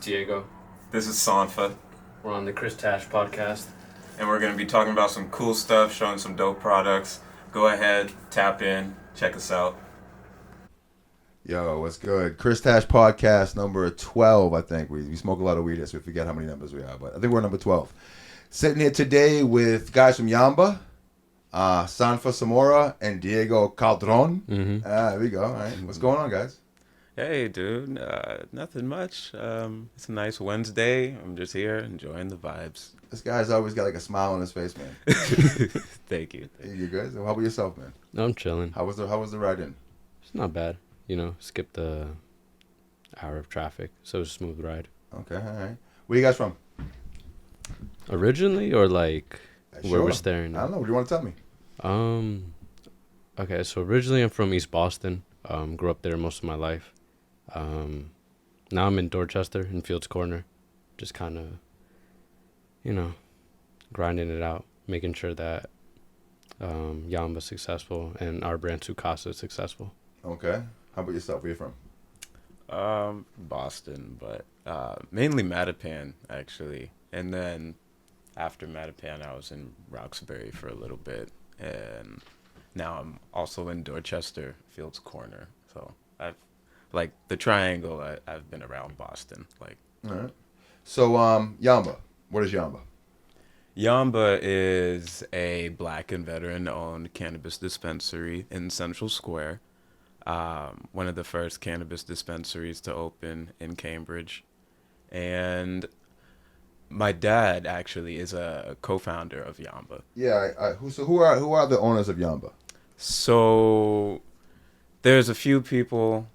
Diego. This is Sanpha. We're on the Chris Tash Pawtcast. And we're going to be talking about some cool stuff, showing some dope products. Go ahead, tap in, check us out. Yo, what's good? Chris Tash Podcast number 12, I think. We smoke a lot of weed here, so we forget how many numbers we are, but I think we're number 12. Sitting here today with guys from Yamba, Sanpha Samura, and Diego Calderon. There we go. All right. What's going on, guys? Hey, dude. Nothing much. It's a nice Wednesday. I'm just here enjoying the vibes. This guy's always got like a smile on his face, man. Thank you. You good? So how about yourself, man? No, I'm chilling. How was the ride in? It's not bad. You know, skipped the hour of traffic, so it was a smooth ride. Okay, all right. Where you guys from? Originally, or like where we're staring? I don't know. What do you want to tell me? Okay, so originally I'm from East Boston. Grew up there most of my life. Now I'm in Dorchester, in Fields Corner. Just kind of, you know, grinding it out, making sure that Yamba's successful and our brand Sukasa is successful. Okay. How about yourself? Where you from? Boston, but mainly Mattapan, actually. And then after Mattapan, I was in Roxbury for a little bit. And now I'm also in Dorchester, Fields Corner. So I've, like, the triangle, I've been around Boston. Like. All right. So, Yamba. What is Yamba? Yamba is a black and veteran-owned cannabis dispensary in Central Square. One of the first cannabis dispensaries to open in Cambridge. And my dad actually is a co-founder of Yamba. Yeah. Who are the owners of Yamba? So there's a few people.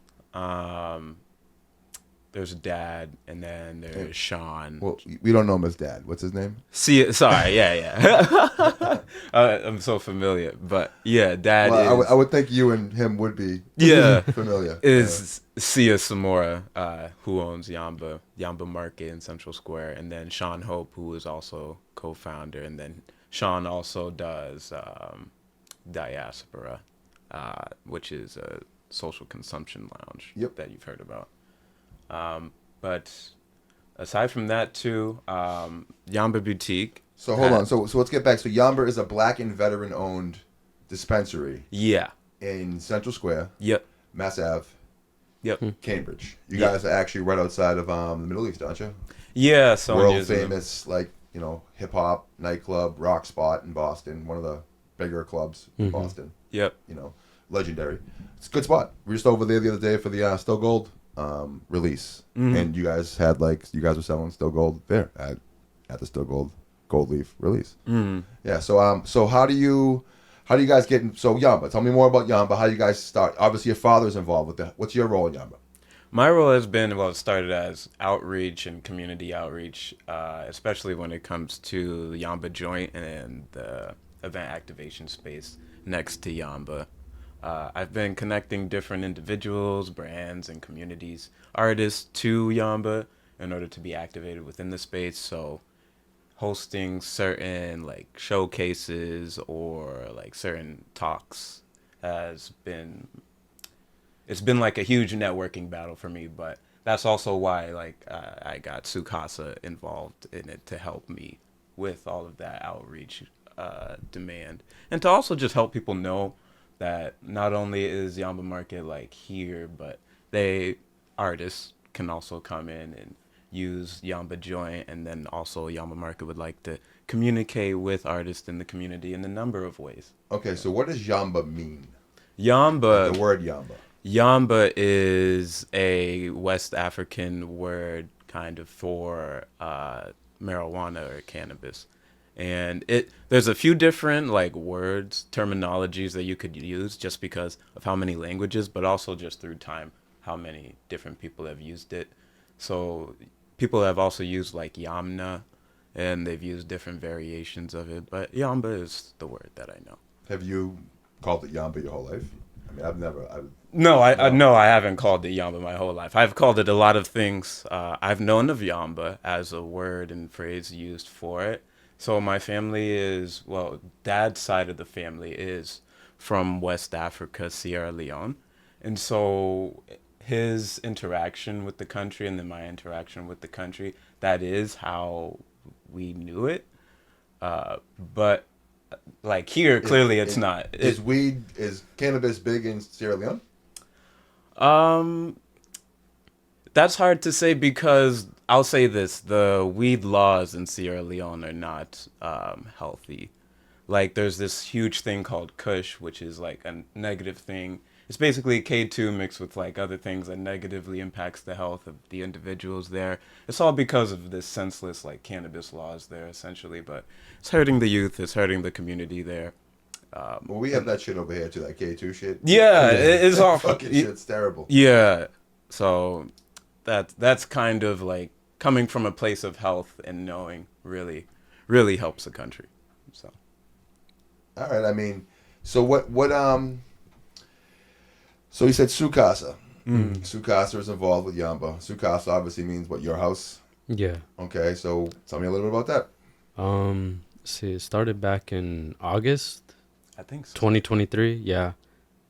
There's Dad, and then there's Sean. Well, we don't know him as Dad. What's his name? Sorry, yeah. I'm so familiar, but yeah, Dad. Well, I would think you and him would be familiar. Is Sia Samura, who owns Yamba Market in Central Square, and then Sean Hope, who is also co-founder, and then Sean also does Diaspora, which is a social consumption lounge that you've heard about. But aside from that too, Yamba Boutique. So hold on. So let's get back. So Yamba is a black and veteran owned dispensary. Yeah. In Central Square. Yep. Mass Ave. Yep. Cambridge. You guys are actually right outside of the Middle East, aren't you? Yeah. So world famous, hip hop nightclub, rock spot in Boston. One of the bigger clubs in Boston. Yep. Legendary. It's a good spot. We were just over there the other day for the Still Gold release, and you guys were selling Still Gold there at the Still Gold Leaf release. Yeah. So how do you guys get in? So Yamba, tell me more about Yamba. How you guys start? Obviously, your father's involved with that. What's your role in Yamba? My role has been, it started as outreach and community outreach, especially when it comes to the Yamba Joint and the event activation space next to Yamba. I've been connecting different individuals, brands, and communities, artists to Yamba in order to be activated within the space. So hosting certain showcases or certain talks it's been like a huge networking battle for me, but that's also why I got Sukasa involved in it to help me with all of that outreach demand, and to also just help people know that not only is Yamba Market here, but artists can also come in and use Yamba Joint, and then also Yamba Market would like to communicate with artists in the community in a number of ways. Okay, so what does Yamba mean? Yamba. The word Yamba. Yamba is a West African word kind of for marijuana or cannabis. And there's a few different words, terminologies that you could use just because of how many languages, but also just through time, how many different people have used it. So people have also used Yamna, and they've used different variations of it, but Yamba is the word that I know. Have you called it Yamba your whole life? I mean, I haven't called it Yamba my whole life. I've called it a lot of things. I've known of Yamba as a word and phrase used for it. So my family is, dad's side of the family is from West Africa, Sierra Leone. And so his interaction with the country and then my interaction with the country, that is how we knew it. But like here, clearly it's not. Is cannabis big in Sierra Leone? That's hard to say because I'll say this: the weed laws in Sierra Leone are not healthy. Like there's this huge thing called Kush, which is like a negative thing. It's basically K2 mixed with like other things that negatively impacts the health of the individuals there. It's all because of this senseless like cannabis laws there essentially, but it's hurting the youth, it's hurting the community there. Well, we have that shit over here too, that K2 shit. Yeah, it's That awful. fucking shit's terrible. Yeah, so that's kind of like coming from a place of health and knowing really helps the country. So. All right, I mean, so so you said Sukasa. Sukasa is involved with Yamba. Sukasa obviously means what, your house? Yeah. Okay, so tell me a little bit about that. See, it started back in August I think so. 2023. Yeah.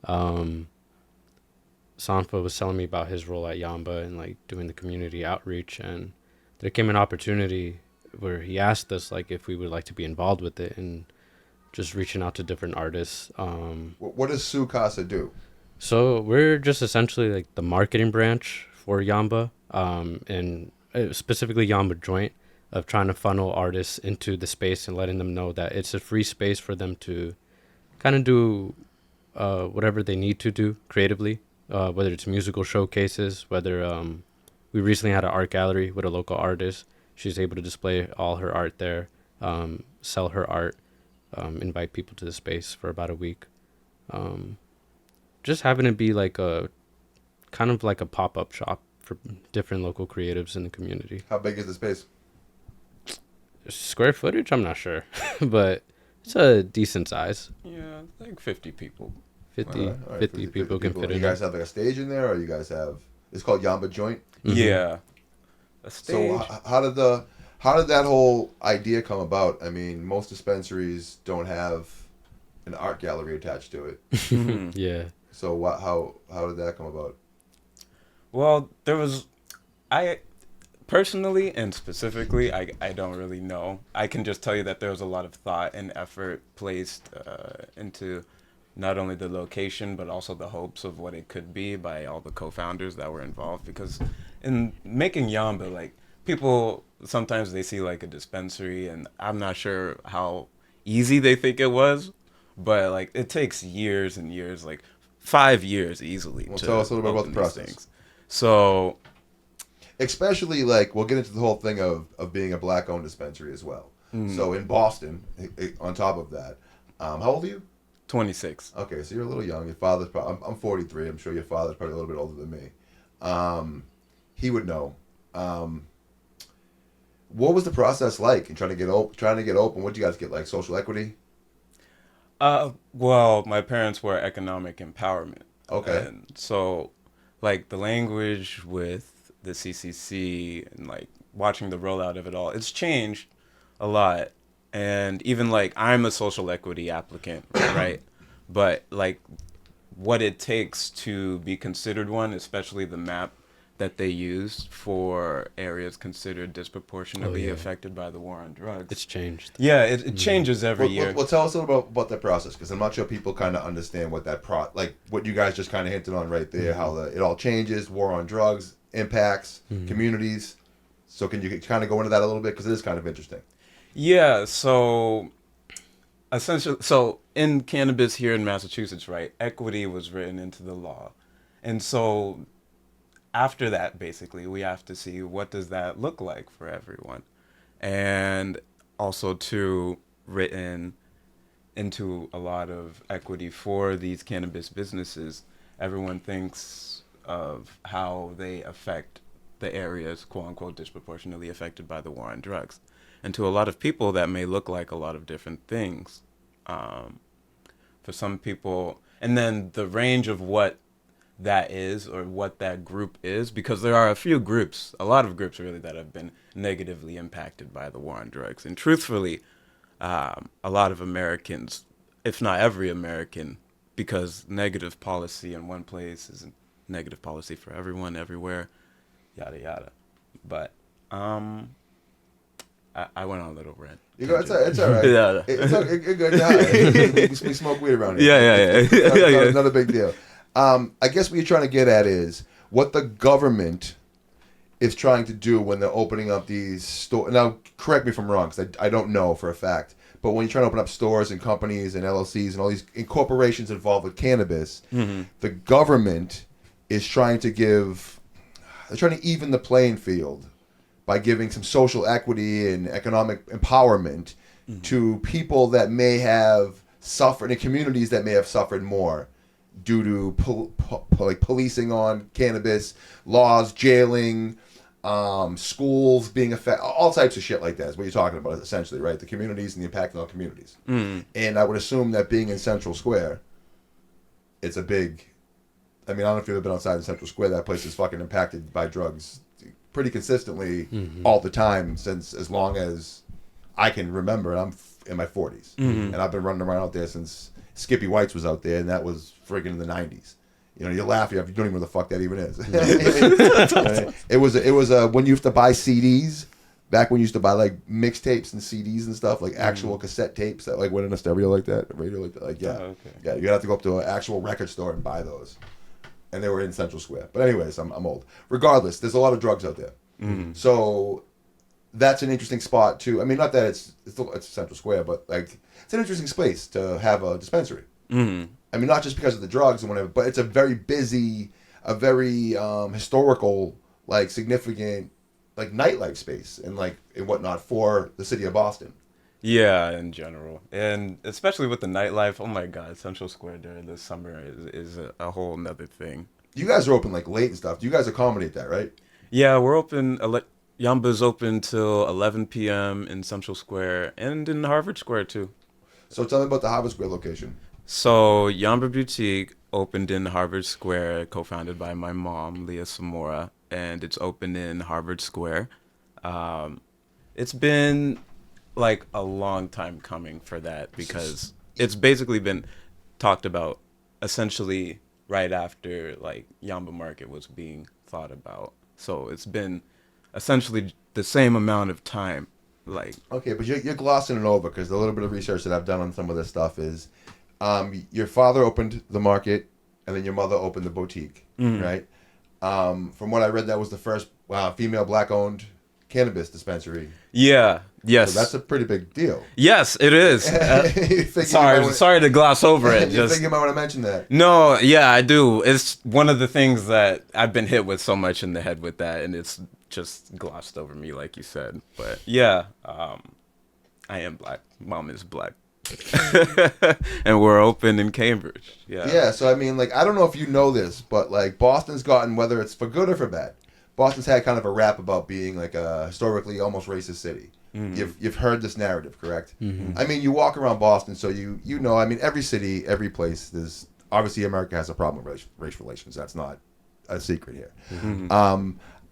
Sanpha was telling me about his role at Yamba and like doing the community outreach, and there came an opportunity where he asked us like if we would like to be involved with it and just reaching out to different artists. What does Sukasa do? So we're just essentially like the marketing branch for Yamba, and specifically Yamba Joint, of trying to funnel artists into the space and letting them know that it's a free space for them to kind of do whatever they need to do creatively, whether it's musical showcases, whether we recently had an art gallery with a local artist. She's able to display all her art there, sell her art, invite people to the space for about a week. Just having it be like a kind of like a pop-up shop for different local creatives in the community. How big is the space? Square footage, I'm not sure, but it's a decent size. Yeah, like 50 people. 50, All right, 50 people can fit in. You guys have like a stage in there, or you guys have? It's called Yamba Joint. Mhm. Yeah. A stage. So how did that whole idea come about? I mean, most dispensaries don't have an art gallery attached to it. Mhm. Yeah. So how did that come about? Well, I personally and specifically, I don't really know. I can just tell you that there was a lot of thought and effort placed into not only the location, but also the hopes of what it could be by all the co-founders that were involved. Because in making Yamba, like, people, sometimes they see like a dispensary, and I'm not sure how easy they think it was, but like it takes years and years, like 5 years easily. Well, to tell us a little bit about open the these process. things. So, Especially like we'll get into the whole thing of being a black-owned dispensary as well. So in Boston, on top of that, how old are you? 26. Okay, so you're a little young. Your father's probably, I'm 43. I'm sure your father's probably a little bit older than me. He would know. What was the process like in trying to get open? What did you guys get, like social equity? Well, my parents were economic empowerment. Okay. And so, like, the language with the CCC and, like, watching the rollout of it all, it's changed a lot. And even, like, I'm a social equity applicant, right? But, like, what it takes to be considered one, especially the map that they used for areas considered disproportionately affected by the war on drugs. It's changed. Yeah, it changes every year. Well, tell us a little bit about that process, because I'm not sure people kind of understand what that like what you guys just kind of hinted on right there, how it all changes, war on drugs, impacts, communities. So can you kind of go into that a little bit, because it is kind of interesting. Yeah, so essentially, so in cannabis here in Massachusetts, right, equity was written into the law. And so after that, basically, we have to see what does that look like for everyone. And also too, written into a lot of equity for these cannabis businesses. Everyone thinks of how they affect the areas, quote unquote, disproportionately affected by the war on drugs. And to a lot of people, that may look like a lot of different things. For some people, and then the range of what that is or what that group is, because there are a lot of groups really that have been negatively impacted by the war on drugs. And truthfully, a lot of Americans, if not every American, because negative policy in one place is negative policy for everyone, everywhere, yada yada. But I went on a little rant. You go, it's all right. Yeah. It's good. Yeah. We smoke weed around here. Yeah. It's not a big deal. I guess what you're trying to get at is what the government is trying to do when they're opening up these stores. Now, correct me if I'm wrong, because I don't know for a fact. But when you're trying to open up stores and companies and LLCs and all these corporations involved with cannabis, the government is trying to even the playing field by giving some social equity and economic empowerment to people that may have suffered, in communities that may have suffered more due to like policing on cannabis, laws, jailing, schools being affected, all types of shit like that is what you're talking about, essentially, right? The communities and the impact on communities. And I would assume that being in Central Square, it's a big, I mean, I don't know if you've ever been outside in Central Square. That place is fucking impacted by drugs pretty consistently all the time since as long as I can remember. I'm in my 40s. And I've been running around out there since Skippy White's was out there, and that was friggin' in the 90s. You know, you laugh, you don't even know what the fuck that even is. It was when you used to buy CDs, back when you used to buy like mixtapes and CDs and stuff, like actual cassette tapes that like went in a stereo like that, a radio like that. Like, yeah. Oh, okay. Yeah, you'd have to go up to an actual record store and buy those. And they were in Central Square. But anyways, I'm old. Regardless, there's a lot of drugs out there. So that's an interesting spot too. I mean, not that it's Central Square, but like it's an interesting space to have a dispensary. I mean, not just because of the drugs and whatever, but it's a very busy, a very historical, like significant, like nightlife space and like and whatnot for the city of Boston. Yeah, in general, and especially with the nightlife. Oh my God, Central Square during the summer is a whole nother thing. You guys are open like late and stuff. Do you guys accommodate that, right? Yeah, we're open. Yamba's open till 11 p.m. in Central Square and in Harvard Square too. So tell me about the Harvard Square location. So Yamba Boutique opened in Harvard Square, co-founded by my mom, Leah Samura, and it's open in Harvard Square. It's been like a long time coming for that because it's basically been talked about essentially right after like Yamba Market was being thought about. So it's been essentially the same amount of time. Like, okay, but you're glossing it over because the little bit of research that I've done on some of this stuff is your father opened the market and then your mother opened the boutique, right? From what I read, that was the first female black-owned cannabis dispensary. Yeah. Yes. So that's a pretty big deal. Yes, it is. Sorry to gloss over it. You think you might want to mention that? No, yeah, I do. It's one of the things that I've been hit with so much in the head with that, and it's just glossed over me, like you said. But yeah, I am black. Mom is black. And we're open in Cambridge. Yeah, so I mean, like, I don't know if you know this, but like Boston's gotten, whether it's for good or for bad, Boston's had kind of a rap about being like a historically almost racist city. You've heard this narrative, correct? I mean, you walk around Boston, so you know. I mean, every city, every place. There's obviously America has a problem with race relations. That's not a secret here.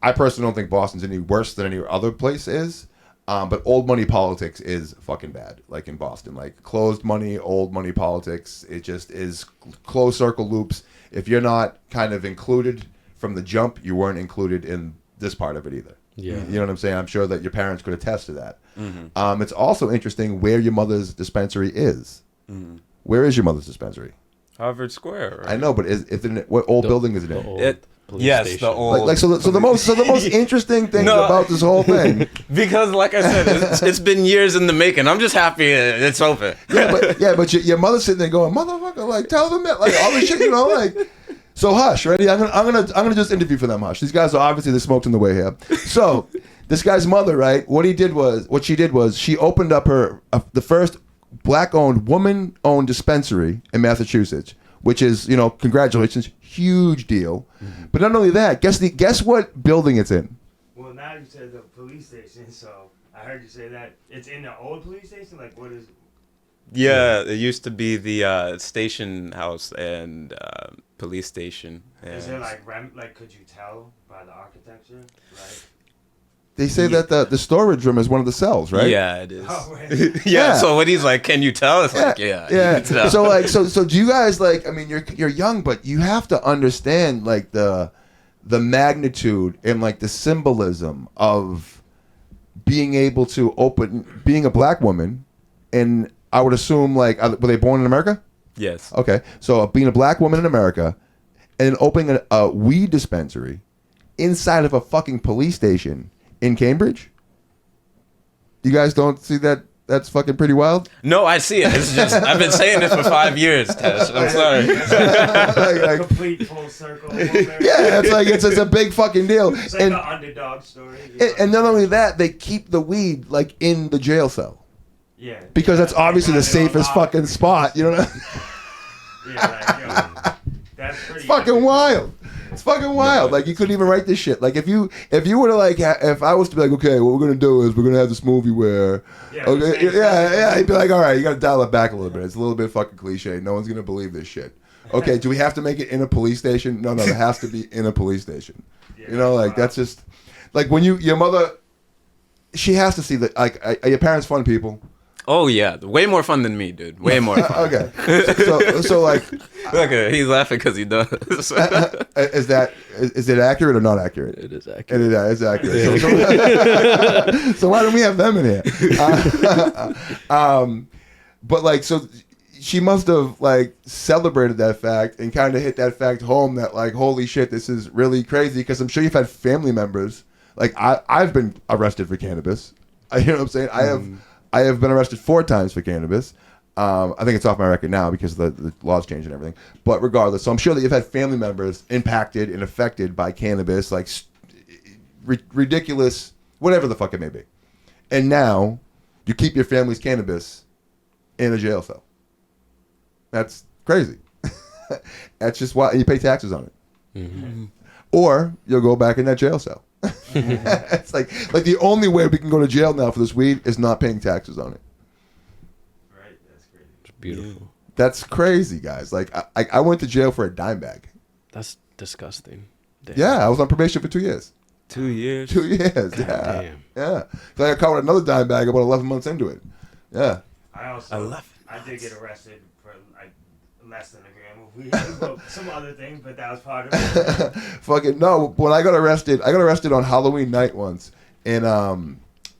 I personally don't think Boston's any worse than any other place is. But old money politics is fucking bad. Like in Boston, like closed money, old money politics. It just is closed circle loops. If you're not kind of included from the jump, you weren't included in this part of it either. Yeah. You know what I'm saying? I'm sure that your parents could attest to that. It's also interesting where your mother's dispensary is. Where is your mother's dispensary? Harvard Square, right? I know, but what old building is it in? Yes, the old. So the most interesting thing about this whole thing, because like I said, it's been years in the making. I'm just happy it's open. but your mother's sitting there going, motherfucker, like tell them that, like all this shit, you know, like. So Hush, ready? I'm gonna just interview for them. Hush. These guys are obviously they smoked in the way here. So this guy's mother, right? What she did was she opened up the first black-owned, woman-owned dispensary in Massachusetts, which is, you know, congratulations, huge deal. But not only that, guess what building it's in? Well, now you said the police station, so I heard you say that it's in the old police station. Like, what is? Yeah, it used to be the station house and police station. Is there like could you tell by the architecture, right? They say that the storage room is one of the cells, right? Yeah, it is. Oh, really? yeah. So when he's like, "Can you tell?" It's like, "Yeah, you yeah. can tell." So like, so do you guys like? I mean, you're young, but you have to understand like the magnitude and like the symbolism of being able to being a black woman, and I would assume like, were they born in America? Yes. Okay, so being a black woman in America and opening a weed dispensary inside of a fucking police station in Cambridge. You guys don't see that? That's fucking pretty wild. No, I see it. It's just I've been saying it for 5 years, Tash. I'm sorry. like, Complete full circle. yeah, it's like it's a big fucking deal. It's like and, an underdog story. and not only that, they keep the weed like in the jail cell Yeah. because that's obviously the safest fucking spot. You know what I mean? Yeah, like, yo, that's pretty. It's fucking wild. It's fucking wild. Like you couldn't even write this shit. Like if you were to like if I was to be like, okay, what we're gonna do is we're gonna have this movie where he'd be like, all right, you gotta dial it back a little bit. It's a little bit fucking cliche. No one's gonna believe this shit. Okay, do we have to make it in a police station? No, it has to be in a police station. Yeah, You know, like that's just like when your mother, she has to see that. Like, are your parents fun people? Oh yeah, way more fun than me, dude. Way more fun. Okay, so like, Look, he's laughing because he does. is it accurate or not accurate? It is It accurate. is accurate. So why don't we have them in here? But like, so she must have like celebrated that fact and kind of hit that fact home that like, holy shit, this is really crazy. Because I'm sure you've had family members. Like I've been arrested for cannabis. You know what I'm saying? I have been arrested 4 times for cannabis. I think it's off my record now because the laws changed and everything. But regardless, so I'm sure that you've had family members impacted and affected by cannabis, like ridiculous, whatever the fuck it may be. And now you keep your family's cannabis in a jail cell. That's crazy. That's just why, and you pay taxes on it. Mm-hmm. Or you'll go back in that jail cell. It's like the only way we can go to jail now for this weed is not paying taxes on it. Right, that's crazy. It's beautiful. That's crazy, guys. Like I went to jail for a dime bag. That's disgusting. Damn. Yeah, I was on probation for 2 years. 2 years. 2 years. Yeah. Damn. Yeah. So I got caught with another dime bag about 11 months into it. Yeah. I did get arrested for like less than a gram of weed. Well, some other thing, but that was part of it. Fucking no. When I got arrested on Halloween night once, and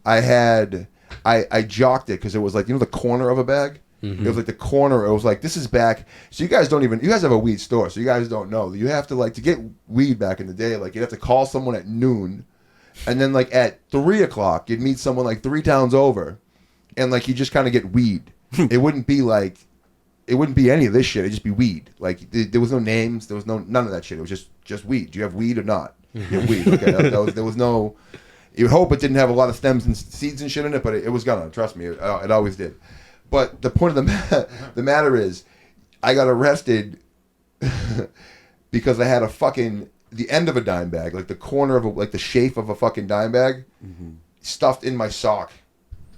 I jocked it because it was like, you know, the corner of a bag. Mm-hmm. It was like the corner. It was like, this is back. So you guys have a weed store, so you guys don't know. You have to like, to get weed back in the day, like you'd have to call someone at noon, and then like at 3 o'clock you'd meet someone like 3 towns over, and like you just kind of get weed. It wouldn't be any of this shit. It'd just be weed. Like there was no names. There was none of that shit. It was just weed. Do you have weed or not? You have weed. Okay. There was no. You would hope it didn't have a lot of stems and seeds and shit in it, but it was gonna. Trust me, it always did. But the point of the matter is, I got arrested because I had the end of a dime bag, like the corner of like the shape of a fucking dime bag, stuffed in my sock,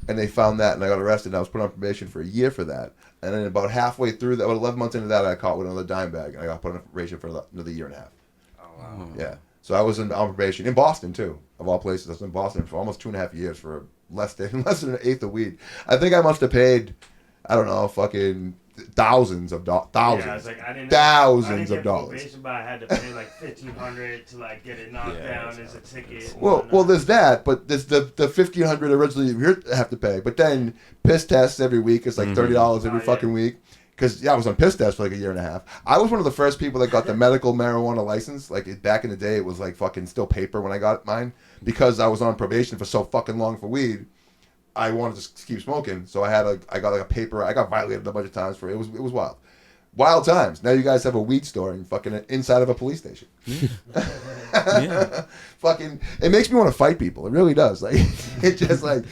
and they found that, and I got arrested. And I was put on probation for a year for that, and then about halfway through that, about 11 months into that, I caught with another dime bag, and I got put on probation for another year and a half. Oh wow. Yeah. So I was on probation in Boston too, of all places. I was in Boston for almost 2.5 years for less than an eighth of weed. I think I must have paid, I don't know, fucking thousands of dollars. Yeah, I was like, I didn't Of dollars. Probation, but I had to pay like $1,500 to like get it knocked down as a ticket. Well, there's that, but there's the $1,500 originally you have to pay, but then piss tests every week. It's like $30 every fucking week. Because, I was on piss test for like a year and a half. I was one of the first people that got the medical marijuana license. Like, back in the day, it was like fucking still paper when I got mine. Because I was on probation for so fucking long for weed, I wanted to keep smoking. So I got like a paper. I got violated a bunch of times for it. It was wild. Wild times. Now you guys have a weed store in fucking inside of a police station. Yeah. Fucking, it makes me want to fight people. It really does. Like, it just like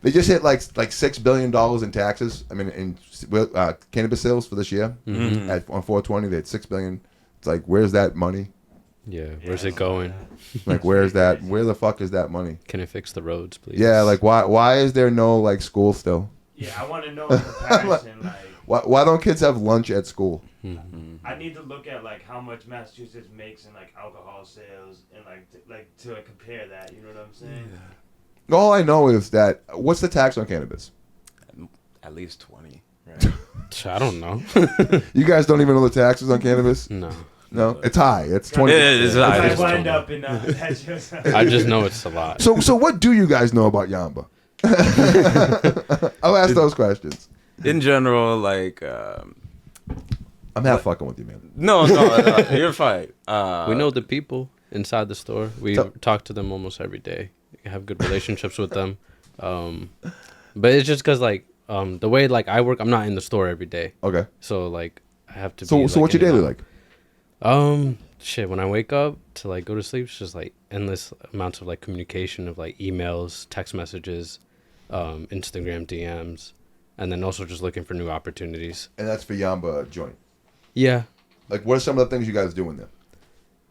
they just hit like $6 billion in taxes. I mean, in cannabis sales for this year. Mm-hmm. On 420, they had $6 billion. It's like, where's that money? Yeah, where's it going? Like, where's that? Where the fuck is that money? Can it fix the roads, please? Yeah, like why is there no like school still? Yeah, I want to know the comparison. Like, Why don't kids have lunch at school? I need to look at like how much Massachusetts makes in like alcohol sales and like to compare that. You know what I'm saying? All I know is that what's the tax on cannabis? At least 20, right? I don't know. You guys don't even know the taxes on cannabis? No. No, it's high. It's 20. It's high. I It's wind 20. up in that's just. I just know it's a lot. So what do you guys know about Yamba? I'll ask those questions. In general, like, I'm half fucking with you, man. no, you're fine. We know the people inside the store. We So- talk to them almost every day. We have good relationships with them. But it's just because, like, the way, like, I work, I'm not in the store every day. Okay. So, like, I have to So be, so like, what's your in and daily out. like? Shit, when I wake up to, like, go to sleep, it's just, like, endless amounts of, like, communication of, like, emails, text messages, Instagram DMs, and then also just looking for new opportunities. And that's for Yamba Joint. Yeah. Like, what are some of the things you guys do in there?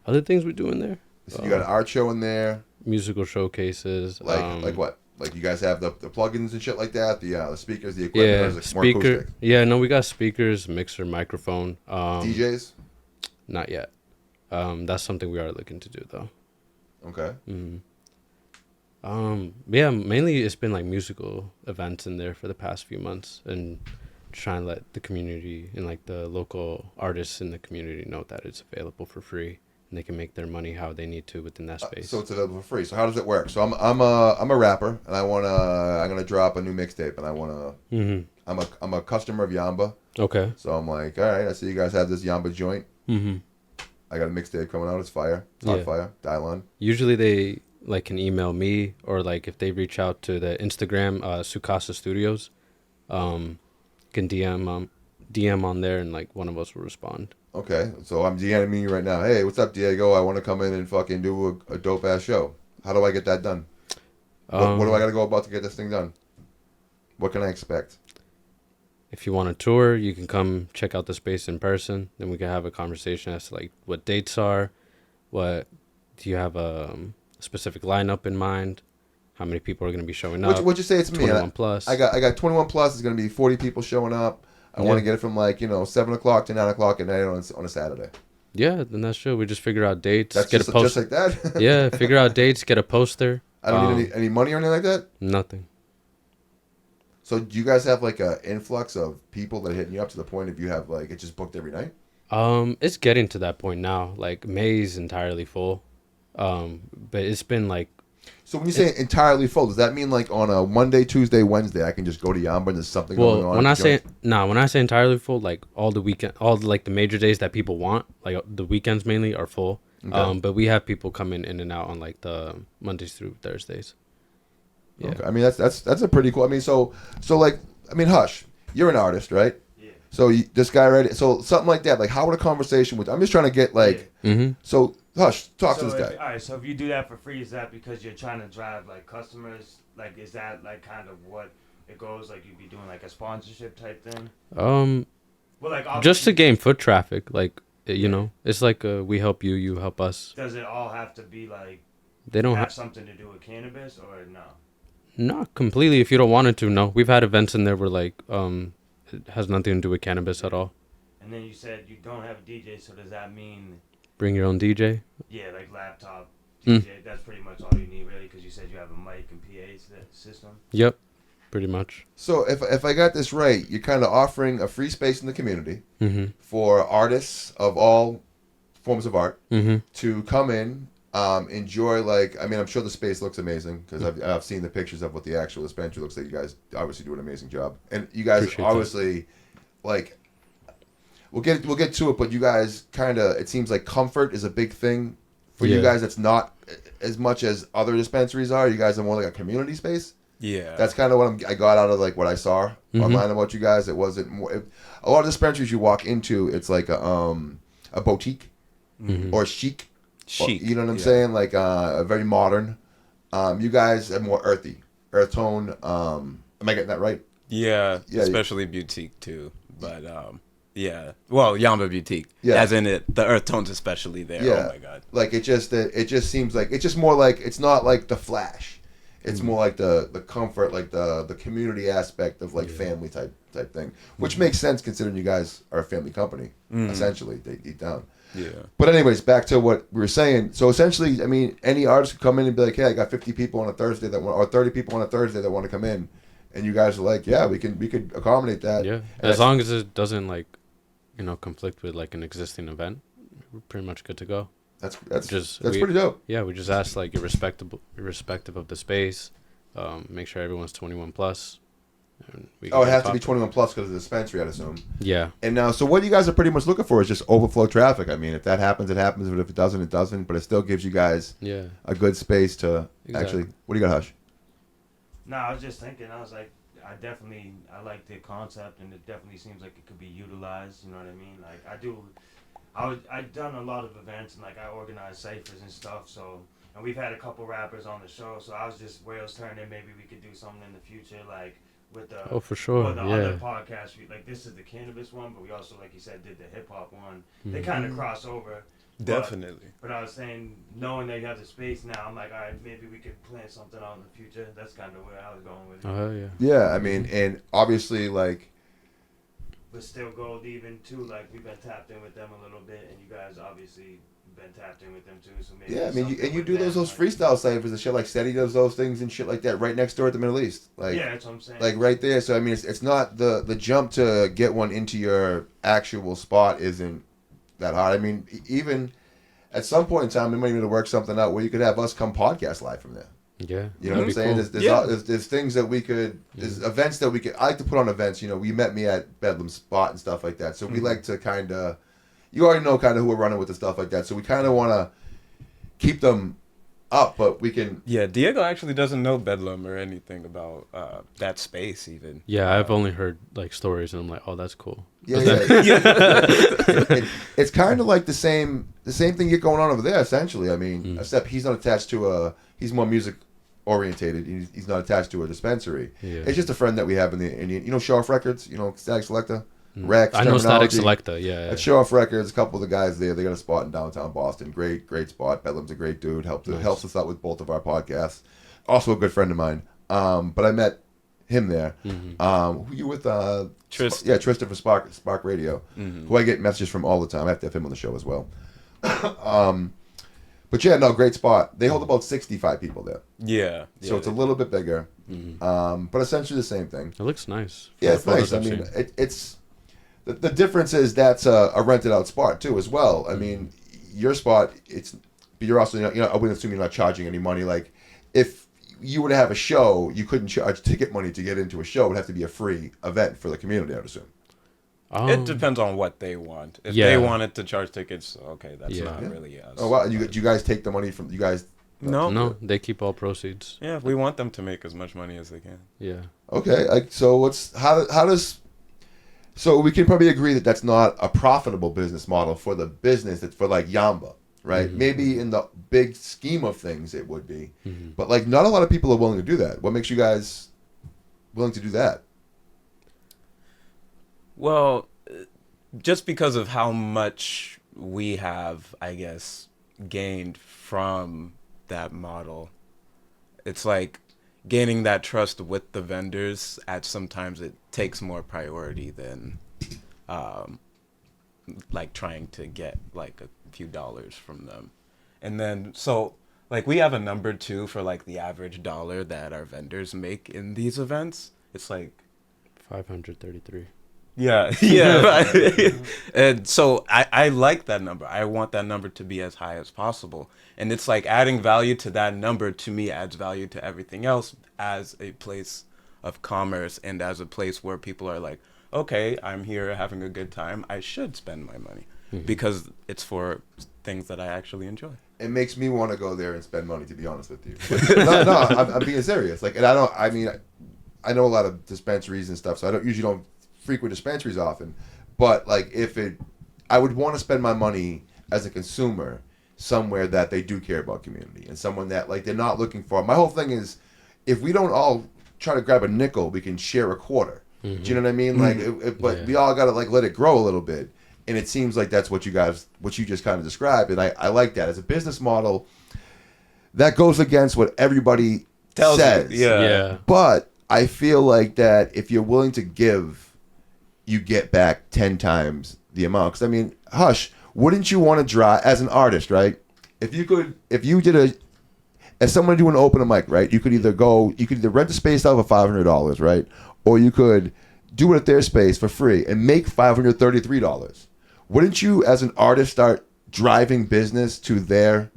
Other things we do in there? So you got an art show in there. Musical showcases. Like what? Like you guys have the plugins and shit like that. The speakers, the equipment. Or Yeah, is it more speaker. acoustic? Yeah, no, we got speakers, mixer, microphone. DJs. Not yet. That's something we are looking to do though. Okay. Yeah, mainly it's been like musical events in there for the past few months, and trying to let the community and like the local artists in the community know that it's available for free and they can make their money how they need to within that space. So it's available for free. So how does it work? So I'm a rapper and I'm gonna drop a new mixtape and I wanna. I'm a customer of Yamba. Okay. So I'm like, all right, I see you guys have this Yamba Joint. I got a mixtape coming out. It's fire. It's on fire. Dial on. Usually they like can email me, or like if they reach out to the Instagram Sukasa Studios, can DM on there, and like one of us will respond. Okay, so I'm DMing you right now. Hey, what's up, Diego? I want to come in and fucking do a dope ass show. How do I get that done? What do I got to go about to get this thing done? What can I expect? If you want a tour, you can come check out the space in person. Then we can have a conversation as to like what dates are, what do you have a specific lineup in mind, how many people are going to be showing up. What'd you say it's me? 21 plus. I got 21 plus. It's going to be 40 people showing up. I want to get it from like 7 o'clock to 9 o'clock at night on a Saturday. Yeah, then that's true. We just figure out dates. That's get just, a poster. just like that. Yeah, figure out dates. Get a poster. I don't need any money or anything like that. Nothing. So do you guys have like an influx of people that are hitting you up to the point if you have like it just booked every night? It's getting to that point now. Like May's entirely full, but it's been like. So when you say entirely full, does that mean like on a Monday, Tuesday, Wednesday, I can just go to Yamba and there's something going on? When I say entirely full, like all the weekend, like the major days that people want, like the weekends mainly are full. Okay. But we have people coming in and out on like the Mondays through Thursdays. Yeah. Okay. I mean that's a pretty cool. I mean so like Hush, you're an artist, right? Yeah. So this guy right. So something like that. Like how would a conversation with? I'm just trying to get like. So Hush, talk to this guy. All right, so if you do that for free, is that because you're trying to drive like customers? Like, is that like kind of what it goes? Like, you'd be doing like a sponsorship type thing? Well, like Just to gain foot traffic, like it's like we help you, you help us. Does it all have to be like? They don't have something to do with cannabis, or no? Not completely. If you don't want it to, no. We've had events in there where like it has nothing to do with cannabis at all. And then you said you don't have a DJ, so does that mean? Bring your own DJ. Yeah, like laptop DJ. That's pretty much all you need, really, because you said you have a mic and PA system. Yep, pretty much. So if I got this right, you're kind of offering a free space in the community for artists of all forms of art to come in, enjoy. Like I'm sure the space looks amazing because I've seen the pictures of what the actual dispensary looks like. You guys obviously do an amazing job, and you guys Appreciate obviously like. We'll get to it, but you guys kind of it seems like comfort is a big thing for you guys. It's not as much as other dispensaries are. You guys are more like a community space. Yeah, That's kind of what I got out of like what I saw online about you guys. It wasn't more. A lot of dispensaries you walk into, it's like a boutique or chic. chic. You know what I'm saying? Like a very modern. You guys are more earthy, earth tone. Am I getting that right? Yeah, especially boutique too. But yeah, well, Yamba Boutique. Yeah. As in the earth tones especially there. Yeah. Oh my god. Like it just seems like it's just more like it's not like the Flash. It's more like the comfort, like the community aspect of like family type thing, which makes sense considering you guys are a family company, essentially, deep down. Yeah. But anyways, back to what we were saying. So essentially, I mean, any artist could come in and be like, "Hey, I got 50 people on a Thursday or 30 people on a Thursday that want to come in," and you guys are like, "Yeah, we could accommodate that." Yeah, And as long as it doesn't like, conflict with like an existing event, we're pretty much good to go. That's We- pretty dope. Yeah, we just ask like irrespective of the space, make sure everyone's 21 plus. And we can Oh, it get has to be popping. 21 plus because of the dispensary, I'd assume. Yeah, And now, so what you guys are pretty much looking for is just overflow traffic. I mean, if that happens, it happens. But if it doesn't, it doesn't. But it still gives you guys yeah. a good space to Exactly. actually. What do you got, Hush? No, I was just thinking. I was like, I like the concept, and it definitely seems like it could be utilized. You know what I mean? Like I've done a lot of events, and like I organize ciphers and stuff. So, and we've had a couple rappers on the show. So I was just wheels turning. Maybe we could do something in the future, like with the Oh, for sure. with the Yeah. other podcasts. Like this is the cannabis one, but we also, like you said, did the hip hop one. They kind of cross over. Definitely. But I was saying, knowing that you have the space now, I'm like, all right, maybe we could plan something out in the future. That's kind of where I was going with it. Oh yeah. Yeah, I mean, and obviously, like, But still gold even too, like we've been tapped in with them a little bit, and you guys obviously been tapped in with them too. So maybe yeah, I mean, something you with do them, those like- freestyle ciphers and shit. Like Steady does those things and shit like that right next door at the Middle East. Like, yeah, that's what I'm saying. like right there. So I mean, it's not the jump to get one into your actual spot isn't that hard. I mean, even at some point in time, we might need to work something out where you could have us come podcast live from there. Yeah. You know what I'm That'd be saying? cool. There's things that we could, there's events that we could. I like to put on events. You know, you met me at Bedlam Spot and stuff like that. So we like to kind of, you already know kind of who we're running with and stuff like that. So we kind of want to keep them up, but we can. Yeah, Diego actually doesn't know Bedlam or anything about that space even. Yeah, I've only heard like stories, and I'm like, oh, that's cool. Yeah, it's kind of like the same thing you going on over there essentially. I mean, except he's not attached to he's more music orientated. He's not attached to a dispensary. Yeah. It's just a friend that we have in the Show Off Records. You know, Static Selector, Rex. I know Static Terminology. Selecta. Yeah. At Show Off Records, a couple of the guys there, they got a spot in downtown Boston. Great spot. Bedlam's a great dude. Helps us out with both of our podcasts. Also a good friend of mine. But I met him there. Who you with? Tristan. Tristan from Spark Radio, who I get messages from all the time. I have to have him on the show as well. But yeah, no, great spot. They hold about 65 people there. Yeah. So it's a little bit bigger. But essentially the same thing. It looks nice. Yeah, it's nice. I mean, it's the difference is that's a rented out spot too as well. I mean, your spot, but you're also, I wouldn't assume you're not charging any money. Like, if you were to have a show, you couldn't charge ticket money to get into a show. It would have to be a free event for the community, I would assume. It depends on what they want. If Yeah. they wanted to charge tickets, okay, that's Yeah. not really us. Oh wow! Do you guys take the money from you guys? No, they keep all proceeds. Yeah, we want them to make as much money as they can. Yeah. Okay, so so we can probably agree that that's not a profitable business model for the business. It's for like Yamba, right? Maybe in the big scheme of things it would be, but like not a lot of people are willing to do that. What makes you guys willing to do that? Well, just because of how much we have, I guess, gained from that model, it's like gaining that trust with the vendors. Sometimes it takes more priority than, like trying to get like a few dollars from them, and then so like we have a number too for like the average dollar that our vendors make in these events. It's like 533. Yeah. And so I like that number. I want that number to be as high as possible. And it's like adding value to that number to me adds value to everything else as a place of commerce and as a place where people are like, okay, I'm here having a good time. I should spend my money because it's for things that I actually enjoy. It makes me want to go there and spend money, to be honest with you. I'm being serious. Like, and I know a lot of dispensaries and stuff, so I don't frequent dispensaries often, but like I would want to spend my money as a consumer somewhere that they do care about community and someone that like they're not looking for. My whole thing is, if we don't all try to grab a nickel, we can share a quarter. Do you know what I mean? Like, but we all gotta like let it grow a little bit. And it seems like that's what you just kind of described, and I like that as a business model. That goes against what everybody Tells says. you. Yeah. But I feel like that if you're willing to give, you get back 10 times the amount. Because I mean, Hush, wouldn't you want to drive as an artist, right? If you did as someone doing an open mic, right? You could either rent the space out for $500, right? Or you could do it at their space for free and make $533. Wouldn't you, as an artist, start driving business to their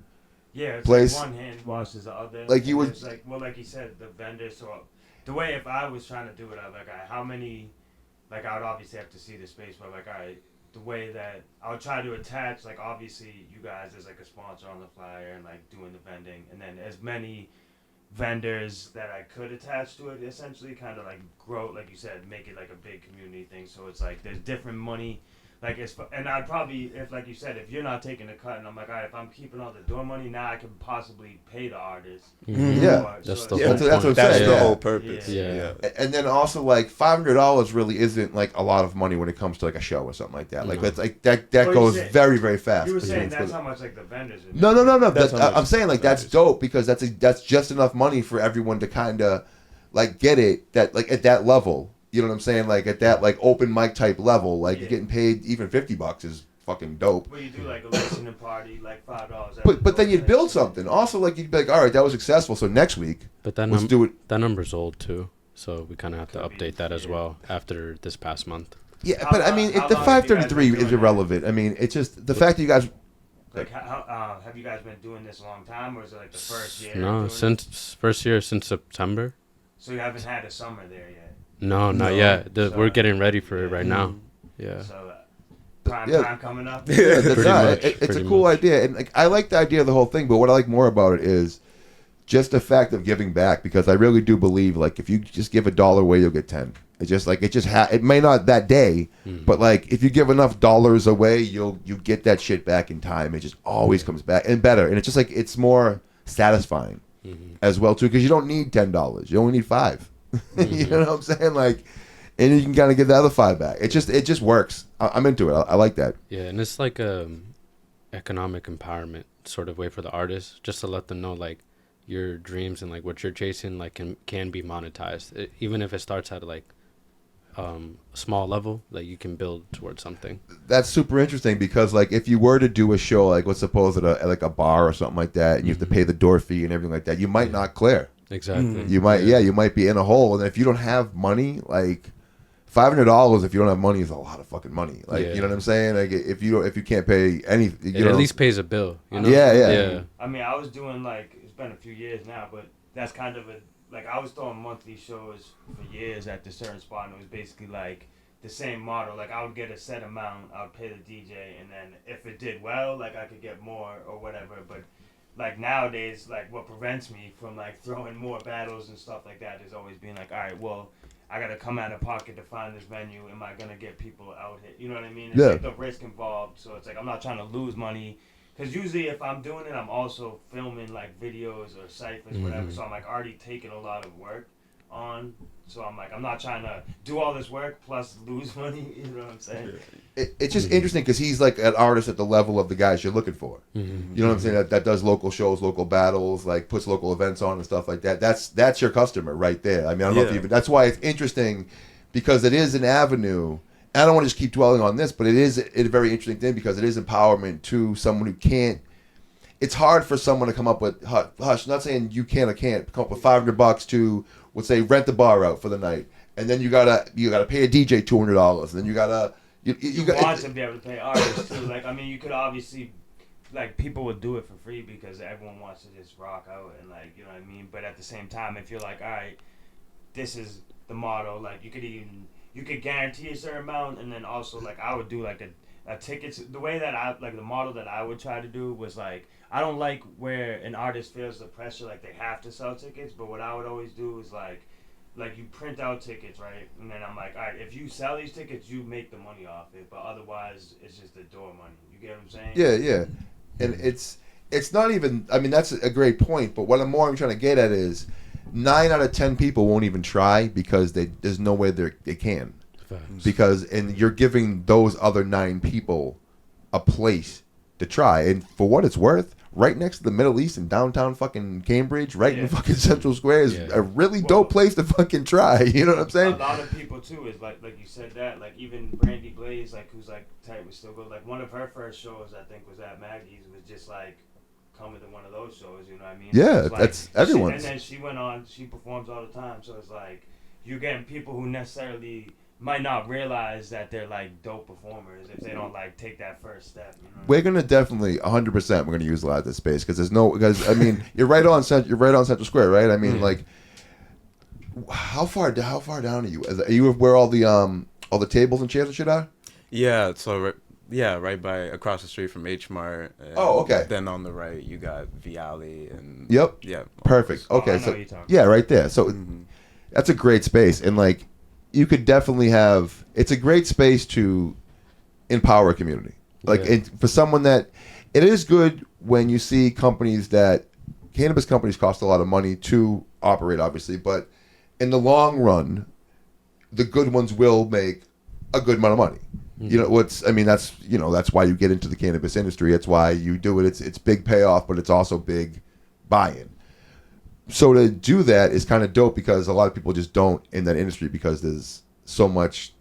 it's place? like one hand washes the other. Like you would, it's like, well, like you said, the vendors. So the way if I was trying to do it, I'm like, how many? Like I would obviously have to see the space, but like the way that I would try to attach, like obviously you guys as like a sponsor on the flyer and like doing the vending, and then as many vendors that I could attach to it, essentially kind of like grow, like you said, make it like a big community thing. So it's like there's different money. Like and I'd probably, if like you said, if you're not taking a cut, and I'm like, all right, if I'm keeping all the door money, now I can possibly pay the artist. Yeah, that's what I'm saying. That's the Yeah. whole purpose. Yeah. And then also like $500 really isn't like a lot of money when it comes to like a show or something like that. Like that's like that Well, goes you said- very, very fast. You were Because saying it's that's good. how much like the vendors are. No. That's how much I'm saying like that's vendors. dope because that's just enough money for everyone to kind of like get it that like at that level. You know what I'm saying? Like at that like open mic type level, like you're getting paid even $50 is fucking dope. Well, you do like a listening party, like $5. But then you'd build something. Also, like you'd be like, all right, that was successful. So next week, But that let's do it. that number's old too, so we kind of have to Could be, update that as yeah. well after this past month. Yeah, How but I long- mean, how the long have you guys 533 been is doing that? irrelevant. I mean, it's just the fact that you guys. Like, how have you guys been doing this a long time, or is it like the first year? No, doing since first year since September. it? So you haven't had a summer there yet. No, not No. yet. So- We're getting ready for it right now. Yeah. So prime Yeah. time coming up. That's Pretty not- much, it's a pretty cool much. idea, and like I like the idea of the whole thing. But what I like more about it is just the fact of giving back, because I really do believe like if you just give $1 away, you'll get 10. It's just like it may not that day, but like if you give enough dollars away, you get that shit back in time. It just always comes back and better, and it's just like it's more satisfying as well too, because you don't need $10, you only need 5. You know what I'm saying? Like, and you can kind of get the other 5 back. It just works. I'm into it. I like that. Yeah, and it's like a economic empowerment sort of way for the artists, just to let them know like your dreams and like what you're chasing like can be monetized, even if it starts at like small level, like you can build towards something. That's super interesting because like if you were to do a show like let's suppose at a bar or something like that, and you have to pay the door fee and everything like that, you might not clear. Exactly. You might you might be in a hole, and if you don't have money, like $500 if you don't have money is a lot of fucking money. Like you know what I'm saying? Like if you can't pay anything, It at least pays a bill. You know? Yeah. I mean, I was doing like it's been a few years now, but that's kind of like I was throwing monthly shows for years at the certain spot, and it was basically like the same model. Like I would get a set amount, I would pay the DJ, and then if it did well, like I could get more or whatever. But like nowadays, like what prevents me from like throwing more battles and stuff like that is always being like, all right, well, I gotta come out of pocket to find this venue. Am I gonna get people out here? You know what I mean? It's like the risk involved. So it's like I'm not trying to lose money. Because usually if I'm doing it, I'm also filming like videos or ciphers, whatever. So I'm like already taking a lot of work on. So I'm like, I'm not trying to do all this work plus lose money. You know what I'm saying? It's just interesting because he's like an artist at the level of the guys you're looking for. You know what I'm saying? That does local shows, local battles, like puts local events on and stuff like that. That's your customer right there. I mean, I don't know if you even. That's why it's interesting because it is an avenue. I don't want to just keep dwelling on this, but it is a very interesting thing because it is empowerment to someone who can't. It's hard for someone to come up with Hush. Not saying you can or can't come up with $500 to, let's say, rent the bar out for the night, and then you gotta pay a DJ $200, and then you gotta you want to be able to pay artists too. Like I mean, you could obviously like people would do it for free because everyone wants to just rock out and like you know what I mean. But at the same time, if you're like, all right, this is the model, like you could guarantee a certain amount, and then also like I would do like a tickets. The way that I like the model that I would try to do was like I don't like where an artist feels the pressure like they have to sell tickets, but what I would always do is like you print out tickets, right? And then I'm like, all right, if you sell these tickets, you make the money off it, but otherwise it's just the door money. You get what I'm saying? Yeah. And it's not even. I mean, that's a great point. But what I'm trying to get at is 9 out of 10 people won't even try because there's no way they can. And you're giving those other 9 people a place to try. And for what it's worth, right next to the Middle East in downtown fucking Cambridge, right in Yeah. fucking Central Square is Yeah. a really dope place to fucking try. You know what I'm A saying? lot of people too is like you said that, like even Brandy Blaze, like who's like tight with Still Good, like one of her first shows I think was at Maggie's, was just like coming to one of those shows, you know what I mean? Yeah, It's like, that's everyone's. and then she went on, she performs all the time, so it's like you're getting people who necessarily might not realize that they're like dope performers if they don't like take that first step. You know? We're gonna definitely 100%. We're gonna use a lot of this space because I mean you're right on Central Square, right? I mean like how far down are you? Are you where all the tables and chairs and shit are? Yeah, so right by across the street from H Mart. Oh, okay. Then on the right you got Viali and Yep. yeah. Perfect. Oh, I Okay, know so what you're talking yeah, right there. So Mhm. that's a great space, and like you could definitely have. It's a great space to empower a community. Like Yeah. for someone that it is good when you see companies that cannabis companies cost a lot of money to operate, obviously, but in the long run, the good ones will make a good amount of money. You know that's why you get into the cannabis industry. It's why you do it. It's big payoff, but it's also big buy-in. So to do that is kind of dope because a lot of people just don't in that industry because there's so much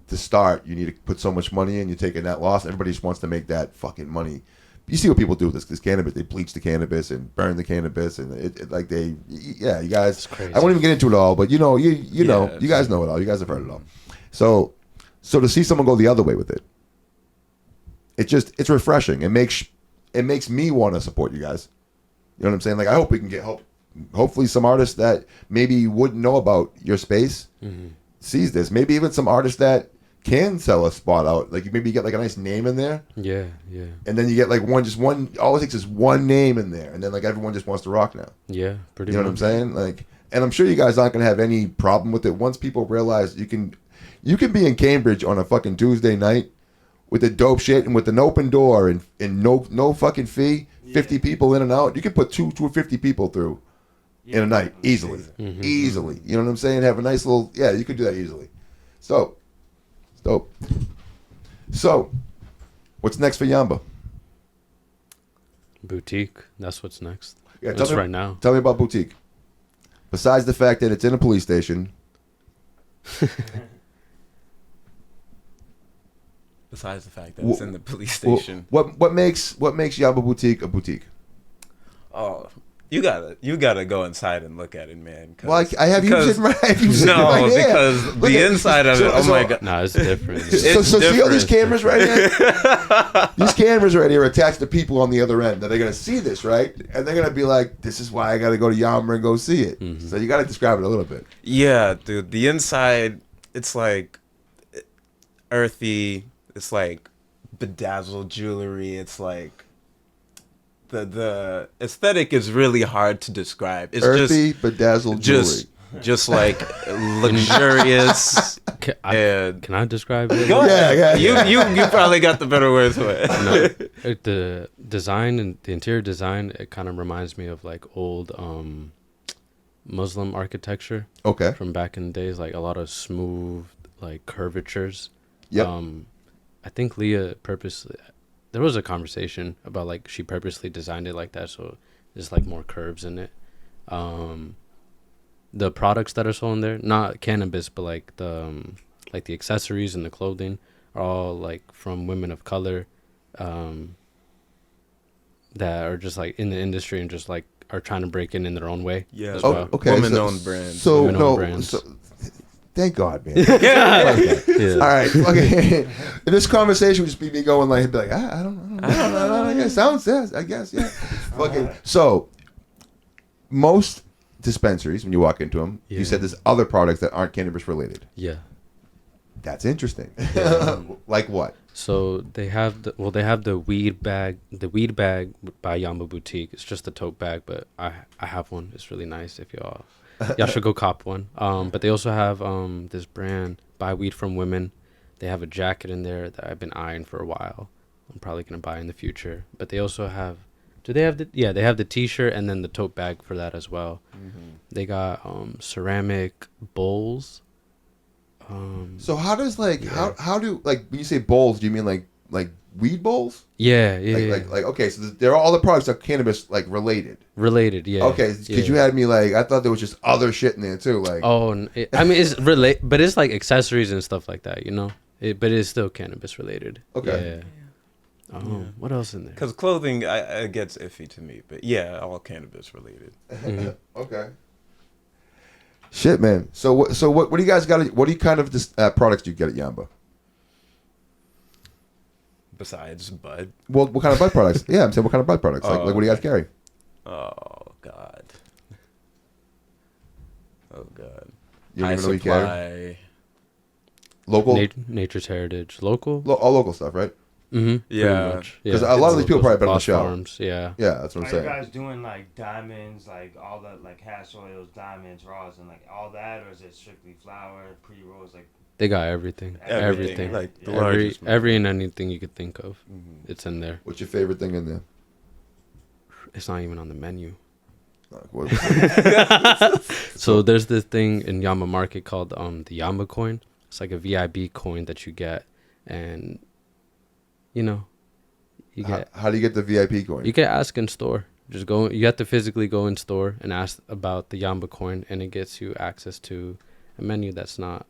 to start. You need to put so much money in. You're taking that loss. Everybody just wants to make that fucking money. You see what people do with this cannabis. They bleach the cannabis and burn the cannabis and you guys. It's crazy. I won't even get into it all, but you know, you know, Yeah, you guys know it all. You guys have heard it all. So to see someone go the other way with it, it's refreshing. It makes me want to support you guys. You know what I'm saying? Like I hope we can get help. Hopefully some artists that maybe wouldn't know about your space sees this. Maybe even some artists that can sell a spot out. Like maybe you get like a nice name in there, Yeah. and then you get like one. All it takes is one name in there, and then like everyone just wants to rock now. Yeah. Pretty You know what I'm saying? Like, and I'm sure you guys aren't gonna have any problem with it once people realize you can be in Cambridge on a fucking Tuesday night with the dope shit and with an open door and no fucking fee, 50 people in and out. You can put 250 people through in a night easily. Easily. You know what I'm saying? Have a nice little you could do that easily. So it's dope. So what's next for Yamba? Boutique. That's what's next. Yeah, That's right now. Tell me about Boutique. Besides the fact that it's in a police station. Besides the fact that it's in the police Well, station. what makes Yamba Boutique a boutique? Oh, you gotta go inside and look at it, man. Well, I have you sitting right. No, because Look the at- inside of it. Oh my god. Nah, it's different. So see all these different. cameras right here? These cameras right here are attached to people on the other end. That they're gonna see this, right? And they're gonna be like, "This is why I gotta go to Yamba and go see it." So you gotta describe it a little bit. Yeah, dude. The inside, it's like earthy. It's like bedazzled jewelry. It's like the aesthetic is really hard to describe. It's Earthy, bedazzled jewelry. just like luxurious. Can And I describe it? go ahead. Yeah. You probably got the better words for it. No, the design and the interior design, it kind of reminds me of like old Muslim architecture Okay. from back in the days, like a lot of smooth like curvatures. Yep. I think Leah purposely, there was a conversation about like she purposely designed it like that, so there's like more curves in it. The products that are sold in there, not cannabis, but like the accessories and the clothing are all like from women of color, that are just like in the industry and just like are trying to break in their own way. Yeah. as Oh, well. okay. Women-owned brands. So Women-owned brands. So, thank God, man. Yeah. All right. Okay. In this conversation would just be me going like, he'd be like, I don't know. I guess sounds yes. I guess yeah. Okay. So most dispensaries, when you walk into them, Yeah. you said there's other products that aren't cannabis related. Yeah. That's interesting. Like what? So they have the weed bag by Yamba Boutique. It's just a tote bag, but I have one. It's really nice. If y'all should go cop one. But they also have this brand, Buy Weed from Women. They have a jacket in there that I've been eyeing for a while. I'm probably gonna buy in the future. But they also have, they have the T-shirt and then the tote bag for that as well. They got ceramic bowls. So how does like Yeah. how do like when you say bowls, do you mean like weed bowls? Yeah, yeah, Like okay, so there are all the products are cannabis like related. related. Yeah. Okay, because you had me like I thought there was just other shit in there too. Like Oh, I mean it's but it's like accessories and stuff like that, you know. But it's still cannabis related. Okay. Yeah. Oh, what else in there? Because clothing, it gets iffy to me. But yeah, all cannabis related. okay. Shit, man. So what do you guys got? What do you kind of products do you get at Yamba? Besides bud. Well, what kind of bud products? Yeah, I'm saying what kind of bud products? Like what do you guys carry? Oh God. Oh God. You don't High even know what you carry? supply. Local, Nature's Heritage, local. all local stuff, right? Mm-hmm. Yeah. Yeah. Because a lot of these people probably been on the Boss show. Farms, yeah. Yeah, that's what I'm Are you saying. guys doing like diamonds, like all the like hash oils, diamonds, raws, and like all that, or is it strictly flour, pre-rolls, like They got everything. Everything. Like the Yeah. largest. Every and anything you could think of, it's in there. What's your favorite thing in there? It's not even on the menu. Like, what- So there's this thing in Yamba Market called the Yamba coin. It's like a VIB coin that you get, and you know, you get how do you get the VIP coin? you can ask in store. Just go. You have to physically go in store and ask about the Yamba coin, and it gets you access to a menu that's not.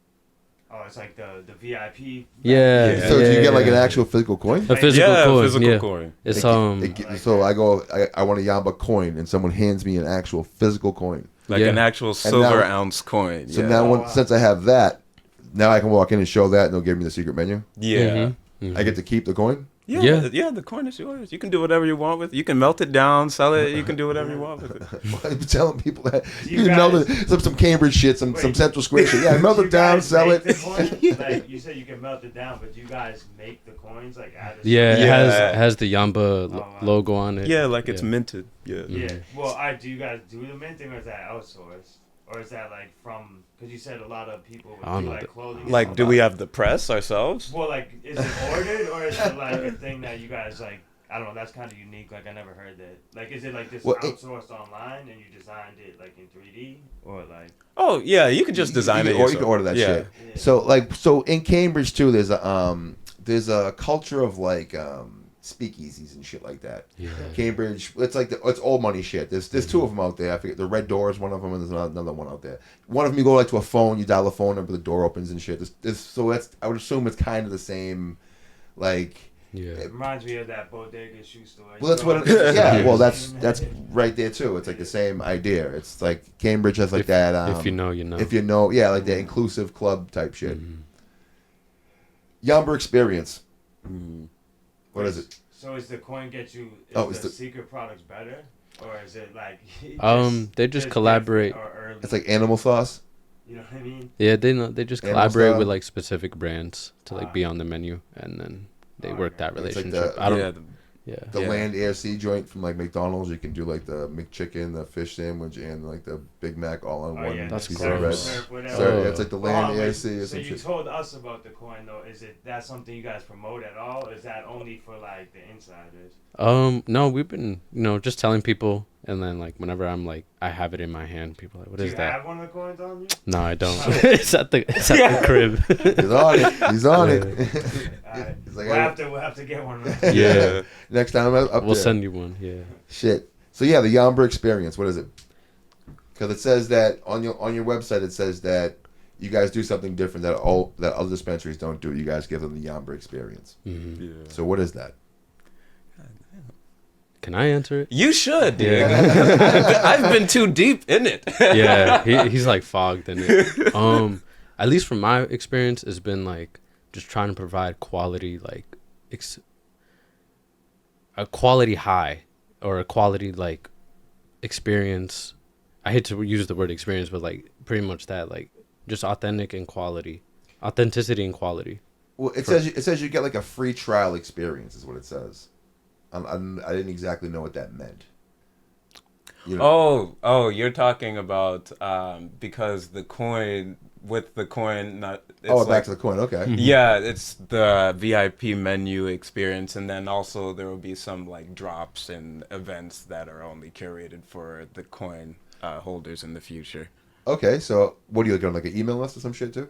oh, it's like the VIP. Yeah. So do you get like an yeah. actual physical coin? A physical yeah, coin? physical yeah. coin. It's So I want a Yamba coin, and someone hands me an actual physical coin. Like Yeah. an actual silver now- ounce coin. So yeah. now, wow. since I have that, now I can walk in and show that, and they'll give me the secret menu. Yeah. Mhm. I get to keep the coin. Yeah, Yeah. yeah, the coin is yours. You can do whatever you want with it. You can melt it down, sell it. You can do whatever you want with it. I'm telling people that You you can melt guys- it, some Cambridge shit, some Wait. Central Square shit. Yeah, melt You it down, guys sell make it. the coin? Like you said, you can melt it down, but you guys make the coins like at a Yeah, it Yeah. has the Yamba wow. logo on it. Yeah, like it's Yeah. minted. Yeah. Yeah. Well, do you guys do the minting, or is that outsourced, or is that like from? Because you said a lot of people I don't do know like the- clothing. and Like, stuff. do we have the press ourselves? Well, like, is it ordered, or is it like a thing that you guys like? I don't know. That's kind of unique. Like, I never heard that. Like, is it like this Well, it- outsourced online and you designed it like in 3D, or like? Oh, yeah, you can just design it or you can yourself. order that yeah. shit. Yeah. So in Cambridge too, there's a culture of like speakeasies and shit like that. Yeah. Cambridge, it's like it's old money shit. There's two of them out there. I forget the Red Door is one of them, and there's another one out there. One of them you go like to a phone, you dial a phone number, the door opens and shit. So that's I would assume it's kind of the same, like. Yeah. It reminds me of that bodega shoe store. Well, that's what it is. Yeah, well, that's right there too. It's like the same idea. It's like Cambridge has like If- that. if you know, you know. If you know, yeah, like that inclusive club type shit. Mhm. Yamba experience. Mm. What is it? So is the coin get you? Is Oh, the, it's the- secret products better, or is it like? They just collaborate. Or early, It's like animal sauce. you know what I mean? Yeah, they just Animal collaborate style. with like specific brands to like be on the menu, and then they work that It's like relationship. the- I don't. Yeah, Yeah. The Yeah. Land Air Sea joint from like McDonald's. You can do like the McChicken, the fish sandwich, and like the Big Mac all on Oh, one yeah, That's piece gross. of bread. surf, whatever. So Oh. it's like the Hold Land on, Air wait, Sea or so some you shit. told us about the coin though. Is that something you guys promote at all? Or is that only for like the insiders? No, we've been just telling people, and then like whenever I'm like I have it in my hand, people are like, what Do is you that? have one of the coins on you? No, I don't. it's at the crib. He's on it. He's on it. Alright. He's like, We'll have to get one. Yeah. Next time I'm up We'll there. send you one. Yeah. Shit. So yeah, the Yamba experience. What is it? Because it says that on your website, it says that you guys do something different that other dispensaries don't do. You guys give them the Yamba experience. Mhm. yeah. So what is that? Can I answer it? You should, dude. Yeah. I've been too deep in it. Yeah, he's like fogged in it. At least from my experience, it's been like just trying to provide quality, like a quality high or a quality like experience. I hate to use the word experience, but like pretty much that, like just authenticity and quality. Well, it says you get like a free trial experience, is what it says. I didn't exactly know what that meant. You know, Oh, you're talking about because the coin not. It's back like, to the coin. Okay. Yeah, it's the VIP menu experience, and then also there will be some like drops and events that are only curated for the coin holders in the future. Okay. So what are you going like an email list or some shit too?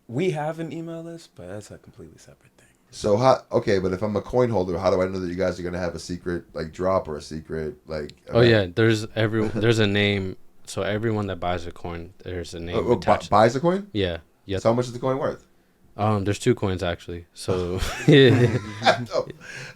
We have an email list, but that's a completely separate thing. So okay, but if I'm a coin holder, how do I know that you guys are gonna have a secret like drop or a secret like? Oh yeah, there's a name. So everyone that buys a coin, there's a name attached. Buys a coin. Yeah. Yeah. So how much is the coin worth? There's 2 coins actually. So yeah. Oh,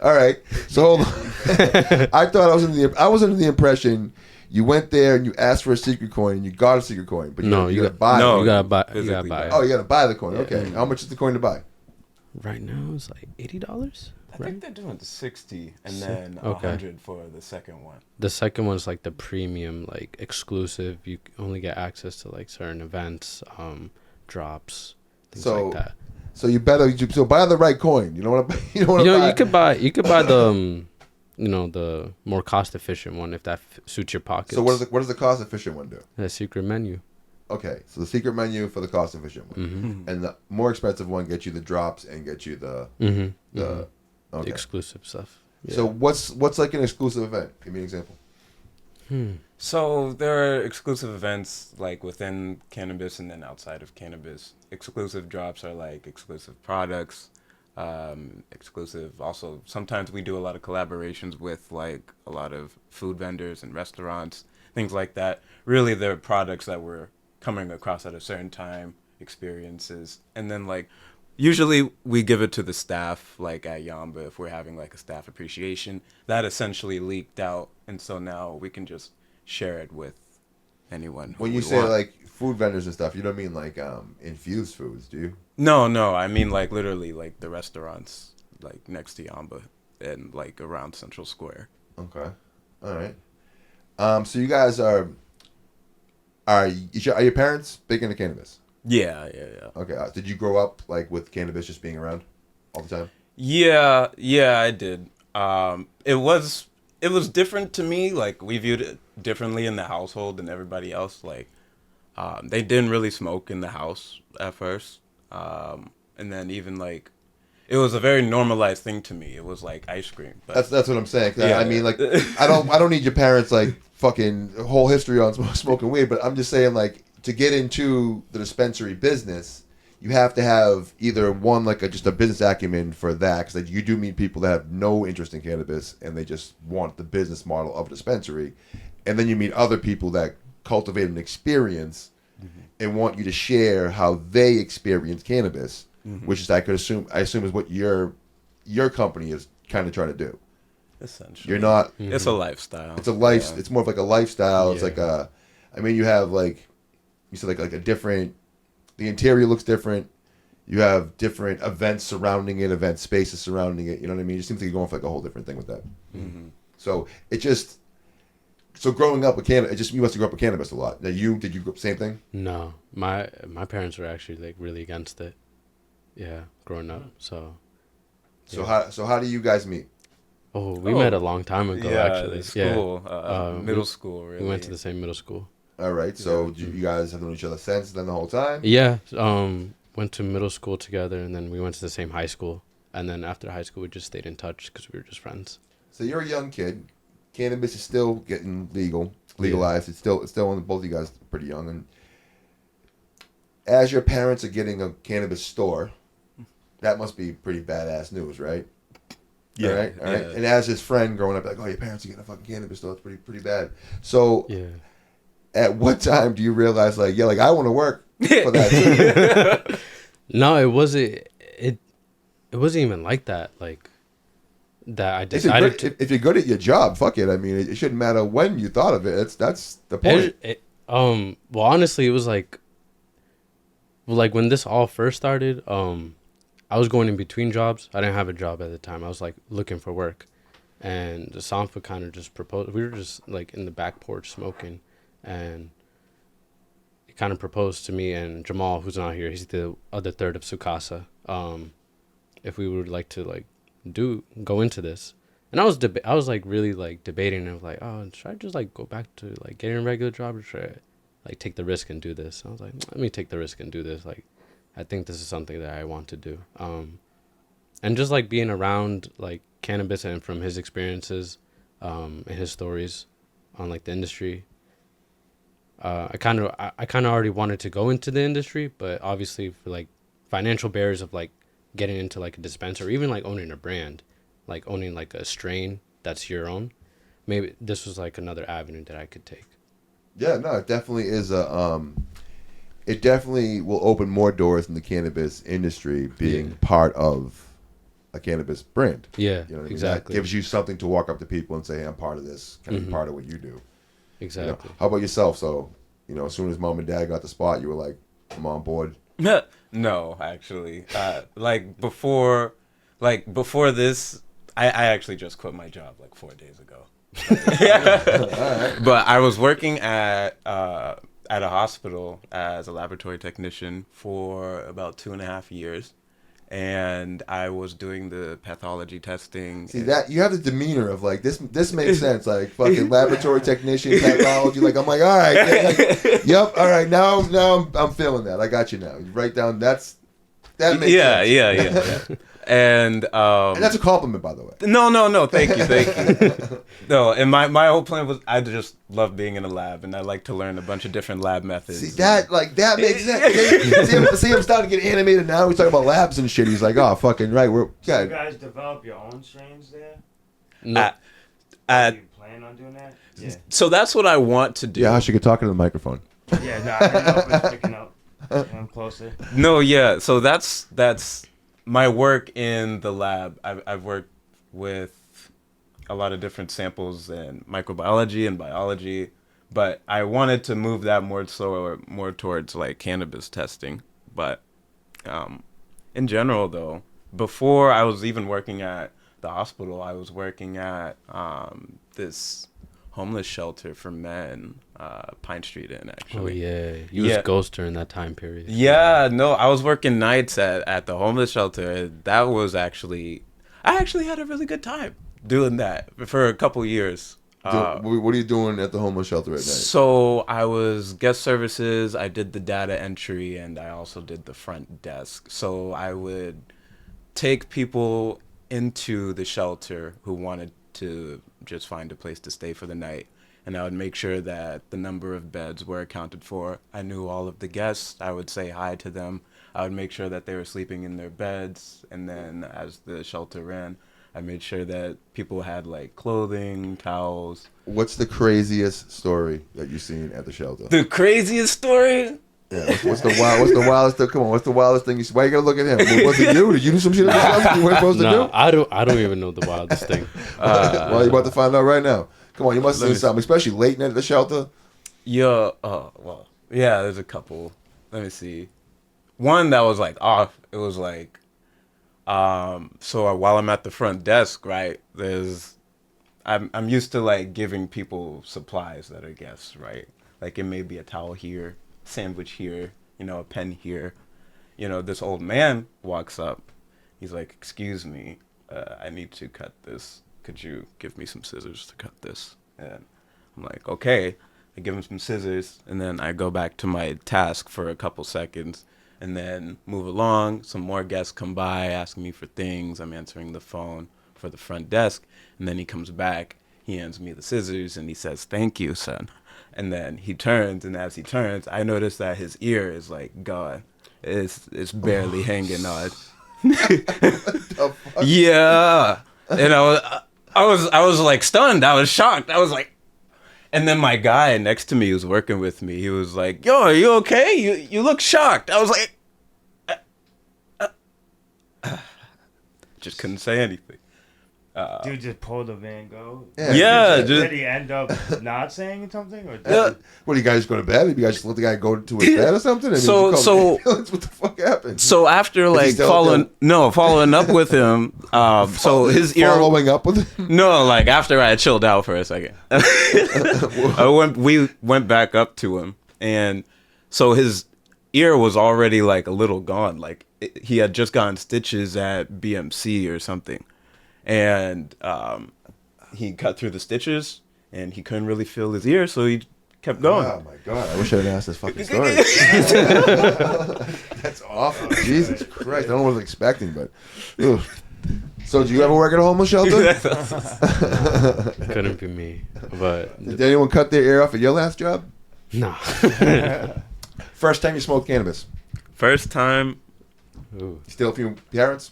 all right. So hold on. I was under the impression you went there and you asked for a secret coin and you got a secret coin, but you gotta buy. No, it. You gotta buy. You physically gotta buy. buy. It. Oh, you gotta buy the coin. Yeah. Okay. How much is the coin to buy? Right now it's like $80. I think they're doing 60 and then Okay. 100 for the second one. The second one's like the premium, like exclusive. You only get access to like certain events, drops, things like that. So you better buy the right coin. You don't want to. You don't want You to know, buy. you could buy the the more cost efficient one if that suits your pockets. So what does the cost efficient one do? The secret menu. Okay, so the secret menu for the cost efficient one, Mm-hmm. and the more expensive one gets you the drops and gets you the Mm-hmm. the. The Okay. exclusive stuff. Yeah. So what's like an exclusive event? Give me an example. So there are exclusive events like within cannabis and then outside of cannabis. Exclusive drops are like exclusive products, exclusive. Also, sometimes we do a lot of collaborations with like a lot of food vendors and restaurants, things like that. Really, they're products that we're coming across at a certain time, experiences, and then like usually we give it to the staff, like at Yamba, if we're having like a staff appreciation. That essentially leaked out, and so now we can just share it with anyone. When who you we say want. like food vendors and stuff, you don't mean like infused foods, do you? No, I mean like literally like the restaurants like next to Yamba and like around Central Square. Okay, all right. So you guys are your parents big into cannabis? Yeah. Okay. Did you grow up like with cannabis just being around all the time? Yeah, I did. It was different to me. Like we viewed it differently in the household than everybody else. Like they didn't really smoke in the house at first, and then even like it was a very normalized thing to me. It was like ice cream. But That's what I'm saying. 'Cause Yeah. I mean, like I don't need your parents like fucking whole history on smoking weed, but I'm just saying like to get into the dispensary business, you have to have either one like just a business acumen for that, because like, you do meet people that have no interest in cannabis and they just want the business model of a dispensary, and then you meet other people that cultivate an experience and want you to share how they experience cannabis, which is I assume is what your company is kind of trying to do. essentially, You're not. It's a lifestyle. It's a life. Yeah. It's more of like a lifestyle. It's Yeah. like a. I mean, you have like, you said like a different. The interior looks different. You have different events surrounding it, event spaces surrounding it. You know what I mean? It just seems like you're going for like a whole different thing with that. Mm-hmm. So it just. So growing up with cannabis, you must have grew up with cannabis a lot. Now did you grow up same thing? No, my parents were actually like really against it. Yeah, growing up. So. So Yeah. how do you guys meet? Oh, we met a long time ago. Yeah, actually. school, middle we- school. Really, We went to the same middle school. All right. So you guys have known each other since then the whole time? Yeah. Went to middle school together, and then we went to the same high school. And then after high school, we just stayed in touch because we were just friends. So you're a young kid. Cannabis is still getting legalized. It's still on both of you guys are pretty young. And as your parents are getting a cannabis store, that must be pretty badass news, right? Yeah, All right. yeah. And as his friend growing up, like, oh, your parents are getting a fucking cannabis store. It's pretty bad. So Yeah. at what time do you realize, like, yeah, like I want to work for that too? No, it wasn't. It wasn't even like that. Like that. I If you're, decided good, if you're good at your job, fuck it. I mean, it shouldn't matter when you thought of it. That's the point. Well, honestly, it was like when this all first started. I was going in between jobs. I didn't have a job at the time. I was like looking for work, and the Sanpha kind of just proposed. We were just like in the back porch smoking, and he kind of proposed to me and Jamal, who's not here. He's the other third of Sukasa. If we would like to like go into this, and I was like really like debating of like, oh, should I just like go back to like getting a regular job, or should I like take the risk and do this? I was like, let me take the risk and do this. Like, I think this is something that I want to do. And just like being around like cannabis and from his experiences, and his stories on like the industry. I kind of already wanted to go into the industry, but obviously for like financial barriers of like getting into like a dispenser, or even like owning a brand, like owning like a strain that's your own, maybe this was like another avenue that I could take. Yeah, no, it definitely is it definitely will open more doors in the cannabis industry being part of a cannabis brand. Yeah, You know what I mean? exactly. That gives you something to walk up to people and say, hey, I'm part of this. Can I be part of what you do? Exactly. You know? How about yourself? So, as soon as mom and dad got the spot, you were like, I'm on board. No, actually, before this, I actually just quit my job like 4 days ago. But I was working at a hospital as a laboratory technician for about 2.5 years, and I was doing the pathology testing. See that you have the demeanor of like this makes sense, like fucking laboratory technician, pathology. Like I'm like, all right, yep, all right, now I'm feeling that. I got you now. You write down that makes sense. Yeah. And that's a compliment, by the way. No, thank you. No, and my whole plan was I just love being in a lab, and I like to learn a bunch of different lab methods. See that makes sense. See, I'm starting to get animated now. We talk about labs and shit. He's like, oh, fucking right. So you guys develop your own strains there? No. Do you plan on doing that? Yeah. So that's what I want to do. Yeah, I should get talking to the microphone. Yeah, no, I don't know if it's picking up. I'm closer. No, yeah. So that's my work in the lab. I've worked with a lot of different samples in microbiology and biology, but I wanted to move that more towards like cannabis testing. But in general, though, before I was even working at the hospital, I was working at this homeless shelter for men, Pine Street Inn, actually. Oh yeah, you was ghost during that time period. Yeah, no, I was working nights at the homeless shelter. That was I actually had a really good time doing that for a couple years. What are you doing at the homeless shelter at night? So I was guest services, I did the data entry, and I also did the front desk. So I would take people into the shelter who wanted to just find a place to stay for the night, and I would make sure that the number of beds were accounted for. I knew all of the guests. I would say hi to them. I would make sure that they were sleeping in their beds, and then as the shelter ran, I made sure that people had like clothing, towels. What's the craziest story that you've seen at the shelter? The craziest story? Yeah, what's the wildest thing? Come on, what's the wildest thing you see? Why you gotta look at him? Was it you? Did you do some shit at the shelter you weren't supposed to do? I don't even know the wildest thing. Well, you're about to find out right now. Come on, you must have seen something, especially late night at the shelter. Yeah, there's a couple. Let me see. One that was like off. It was like, so while I'm at the front desk, right, I'm used to like giving people supplies that are guests, right? Like it may be a towel here, sandwich here, a pen here. This old man walks up. He's like, excuse me, I need to cut this. Could you give me some scissors to cut this? And I'm like, okay. I give him some scissors, and then I go back to my task for a couple seconds, and then move along. Some more guests come by asking me for things. I'm answering the phone for the front desk, and then he comes back. He hands me the scissors, and he says, thank you, son. And then he turns, and as he turns, I notice that his ear is like gone. It's barely hanging on. Yeah. And I was like stunned. I was shocked. I was like, and then my guy next to me who's working with me, he was like, yo, are you okay? You look shocked. I was like, just couldn't say anything. Dude just pulled a Van Gogh. Yeah. Did he end up not saying something? Or What, do you guys go to bed? You guys just let the guy go to his bed or something? So what the fuck happened? So after like following up with him, so his ear following up with him? No, like after I had chilled out for a second, we went back up to him, and so his ear was already like a little gone. Like he had just gotten stitches at BMC or something. And he cut through the stitches, and he couldn't really feel his ear, so he kept going. Oh my god! I wish I had asked this fucking story. That's awful. Jesus Christ! I don't know what I was expecting, but. Ugh. So, do you ever work at a homeless shelter? Couldn't be me. But did anyone cut their ear off at your last job? No. First time you smoked cannabis? First time Ooh. Steal from your parents?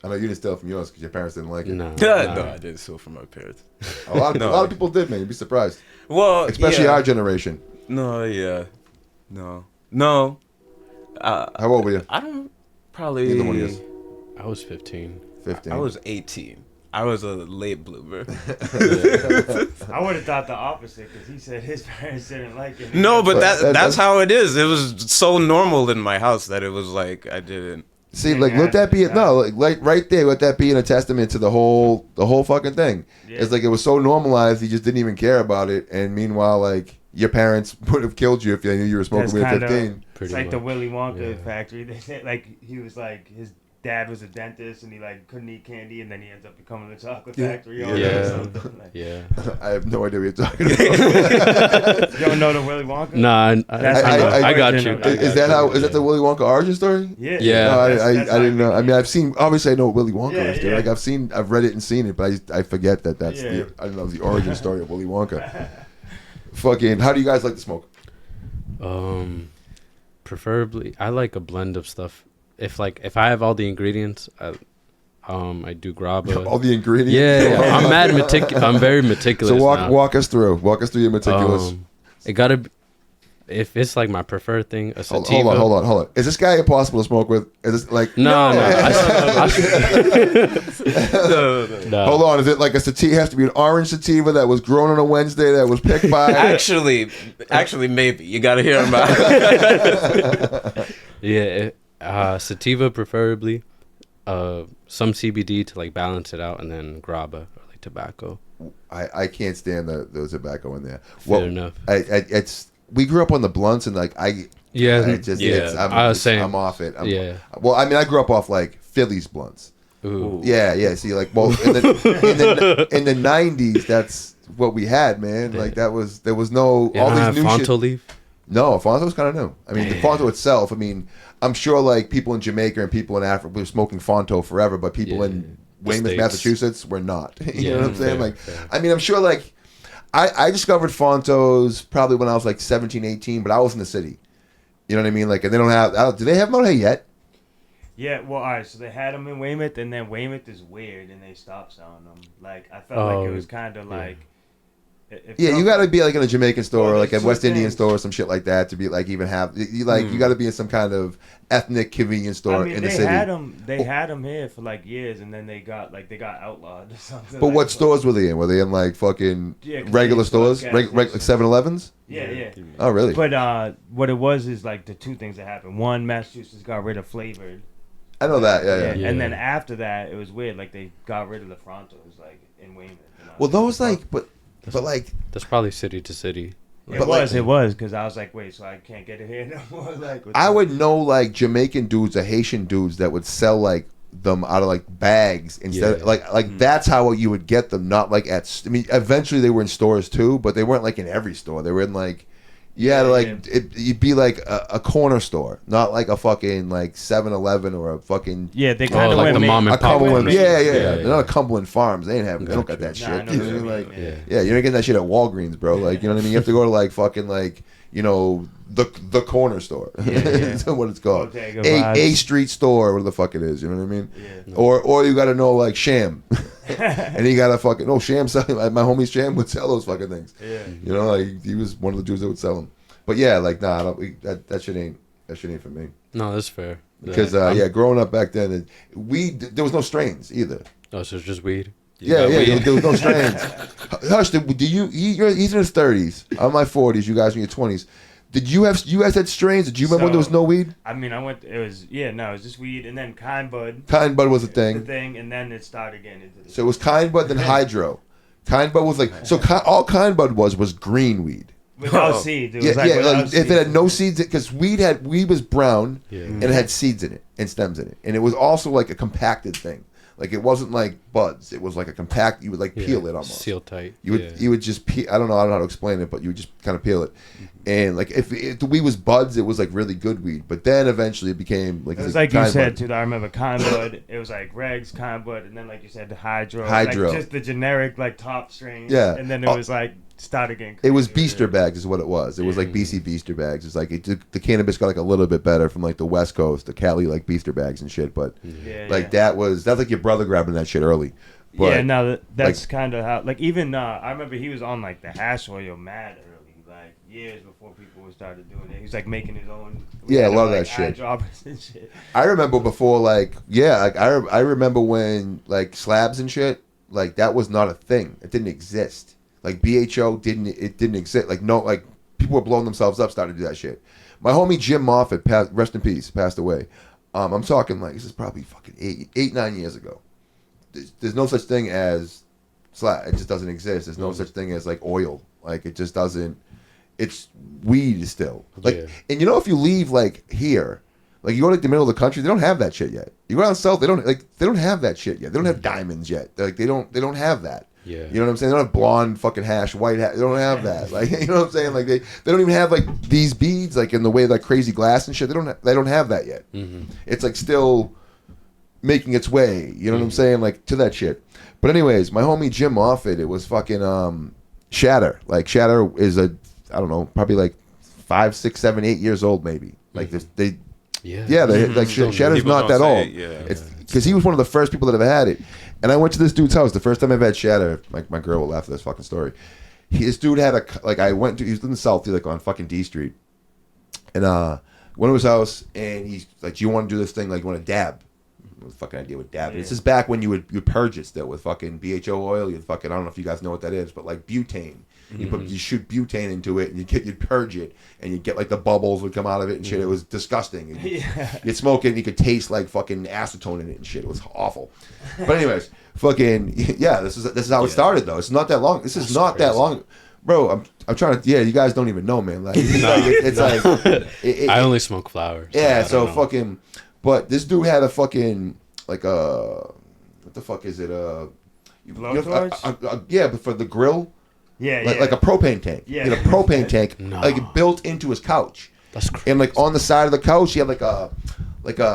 I know you didn't steal from yours because your parents didn't like it. No. No, I didn't steal from my parents. A lot No. of people did, man. You'd be surprised. Well, Especially yeah. our generation. No, yeah. No. How old were you? I don't probably. Neither one of you. I was 15. 15. I was 18. I was a late bloomer. I would have thought the opposite because he said his parents didn't like it. No, but That's- that's how it is. It was so normal in my house that it was like I didn't. See, like, let that be like right there. Let that be a testament to the whole fucking thing. Yeah. It's like it was so normalized, he just didn't even care about it. And meanwhile, like your parents would have killed you if they knew you were smoking weed at 15. It's like the Willy Wonka Yeah. factory. They said like he was like his dad was a dentist and he like couldn't eat candy and then he ends up becoming the chocolate factory owner or Yeah. something. Like, Yeah. I have no idea what you're talking about. you don't know the Willy Wonka? Nah, That's I got origin you. of Is that how? Is that the Willy Wonka origin story? Yeah. Yeah. No, That's I how didn't know. I it mean, I've seen. Obviously, I know what Willy Wonka Yeah, is. Dude. yeah. Like I've read it and seen it, but I forget that that's Yeah. the. I don't know the origin story of Willy Wonka. Fucking. How do you guys like to smoke? Preferably, I like a blend of stuff. If I have all the ingredients, I do grabba. All the ingredients. Yeah, I'm very meticulous. So now. walk us through your meticulous. It gotta be, if it's like my preferred thing, a Hold sativa. on. Is this guy impossible to smoke with? Is this like No. Hold on, is it like a sativa? Has to be an orange sativa that was grown on a Wednesday that was picked by. Actually, maybe you gotta hear him out. Yeah, sativa preferably. Some CBD to like balance it out, and then grabba or like tobacco. I can't stand the tobacco in there. Fair enough. We grew up on the blunts and like I'm off it. Well, I mean, I grew up off like Phillies blunts. Ooh. Yeah. See, like, well, in the 90s, that's what we had, man. Like there was no all these new Fonto shit. leaf. No, Fonto was kind of new. I mean, the Fonto itself. I mean, I'm sure like people in Jamaica and people in Africa were smoking Fonto forever, but people in Weymouth, States. Massachusetts were not. You know what I'm saying? fair, Like, fair. I mean, I'm sure like I discovered Fontos probably when I was like 17, 18, but I was in the city. You know what I mean? Like, and they don't have. Do they have them out here yet? Yeah, well, all right. So they had them in Weymouth, and then Weymouth is weird, and they stopped selling them. Like I felt like it was kind of like. Yeah, you got to be like in a Jamaican store, or like a there's West two Indian things. store, or some shit like that to be like even have you got to be in some kind of ethnic convenience store I mean, in the they city. had them. They had them here for like years, and then they got outlawed or something. But like, what stores were they in? Were they in like fucking Yeah, 'cause regular they used stores, to have gas like stations. 7-Elevens? Yeah. Oh, really? But what it was is like the two things that happened. One, Massachusetts got rid of flavored. I know that. Yeah. Yeah. And then after that, it was weird. Like they got rid of the Frontos, like in Weymouth. And I Well, was those like, like, but like, That's probably city to city. It but, was, like- because I was like, wait, so I can't get it here no more. Like, what's I up? would know like Jamaican dudes or Haitian dudes that would sell like them out of like bags instead. Yeah. Like that's how you would get them. Not like at. I mean, eventually they were in stores too, but they weren't like in every store. They were in like. Yeah, Yeah, like yeah. you'd be like a corner store, not like a fucking like 7-Eleven or a fucking Yeah, they kind of like went the ma- mom and a pop Cumberland. place. Yeah. Yeah, They're yeah. not a Cumberland Farms. They ain't have. They don't got that Gotcha. shit. Nah, I know You what know you what I mean? mean, Like, yeah. yeah, you're not getting that shit at Walgreens, bro. Like, you know what I mean? You have to go to like fucking like the corner store. Yeah. That's what it's called. Bodega A vibes. street store, whatever the fuck it is. You know what I mean? Yeah. Or you got to know like Sham, and he got to fucking Sham selling. My homie Sham would sell those fucking things. Yeah. You know, like he was one of the dudes that would sell them. But yeah, like nah, I don't, that shit ain't for me. No, that's fair. Because growing up back then, there was no strains either. Oh, so it's just weed. Yeah, there was no strains. Hush, he's in his 30s. I'm in my 40s. You guys are in your 20s. You guys had strains? Did you remember when there was no weed? I mean, it was just weed, and then Kind Bud. Kind Bud was a The thing. thing, and then it started getting into the. So it was Kind Bud, then Hydro. Kind Bud was like all Kind Bud was green weed. Without seeds. It Yeah, was like without like, if seeds. it had no seeds, because weed was brown Yeah. and it had seeds in it and stems in it, and it was also like a compacted thing. Like it wasn't like buds. It was like a compact. You would like peel it almost. Seal tight. You would just peel. I don't know how to explain it, but you would just kind of peel it. And like if the weed was buds, it was like really good weed. But then eventually it became like it was like you said too. I remember kind bud. It was like regs, kind bud, and then like you said the hydro. Like just the generic like top strain. Yeah. And then it was like started getting. It was beaster bags is what it was. It was like BC beaster bags. It's like the cannabis got like a little bit better from like the West Coast, the Cali like beaster bags and shit. But that's like your brother grabbing that shit early. But, yeah, no, that's like, kind of how. Like even I remember he was on like the hash oil mad early, like years before people started doing it. He was like making his own. Yeah, a lot of that shit. And shit. I remember before, like I remember when like slabs and shit, like that was not a thing. It didn't exist. Like BHO didn't exist. Like no, like people were blowing themselves up, starting to do that shit. My homie Jim Moffitt, rest in peace, passed away. I'm talking like this is probably fucking 9 years ago. There's no such thing as slab. It just doesn't exist. There's no such thing as like oil. Like it just doesn't. It's weed still. Like and you know if you leave like here, like you go to like, the middle of the country, they don't have that shit yet. You go down south, they don't have that shit yet. They don't have diamonds yet. Like they don't have that. Yeah. You know what I'm saying? They don't have blonde fucking hash, white hash. They don't have that. Like you know what I'm saying? Like they don't even have like these beads like in the way like crazy glass and shit. They don't have that yet. Mm-hmm. It's like still making its way. You know what I'm saying? Like to that shit. But anyways, my homie Jim Moffitt, it was fucking Shatter. Like Shatter is I don't know, probably like 5, 6, 7, 8 years old maybe. Like they like Shatter's not that old. It's because he was one of the first people that ever had it. And I went to this dude's house the first time I ever had Shatter. My girl will laugh at this fucking story. This dude had he was in the South, like on fucking D Street. And went to his house and he's like, do you want to do this thing? Like you want to dab? What the fucking idea with dab? Yeah. This is back when you purge it still with fucking BHO oil. You'd fucking, I don't know if you guys know what that is, but like butane. You shoot butane into it and you'd purge it and you'd get like the bubbles would come out of it and shit. It was disgusting. You'd smoke it and you could taste like fucking acetone in it and shit. It was awful. But anyways, fucking this is how it started though. It's not that long. This is not that long. Bro, I'm trying to. Yeah, you guys don't even know, man. Like, it's like I only smoke flowers. Yeah, so fucking. But this dude had a fucking like what the fuck is it? Yeah, but for the grill. Like a propane tank. Yeah, he had a propane tank like built into his couch. That's crazy. And like on the side of the couch, he had like a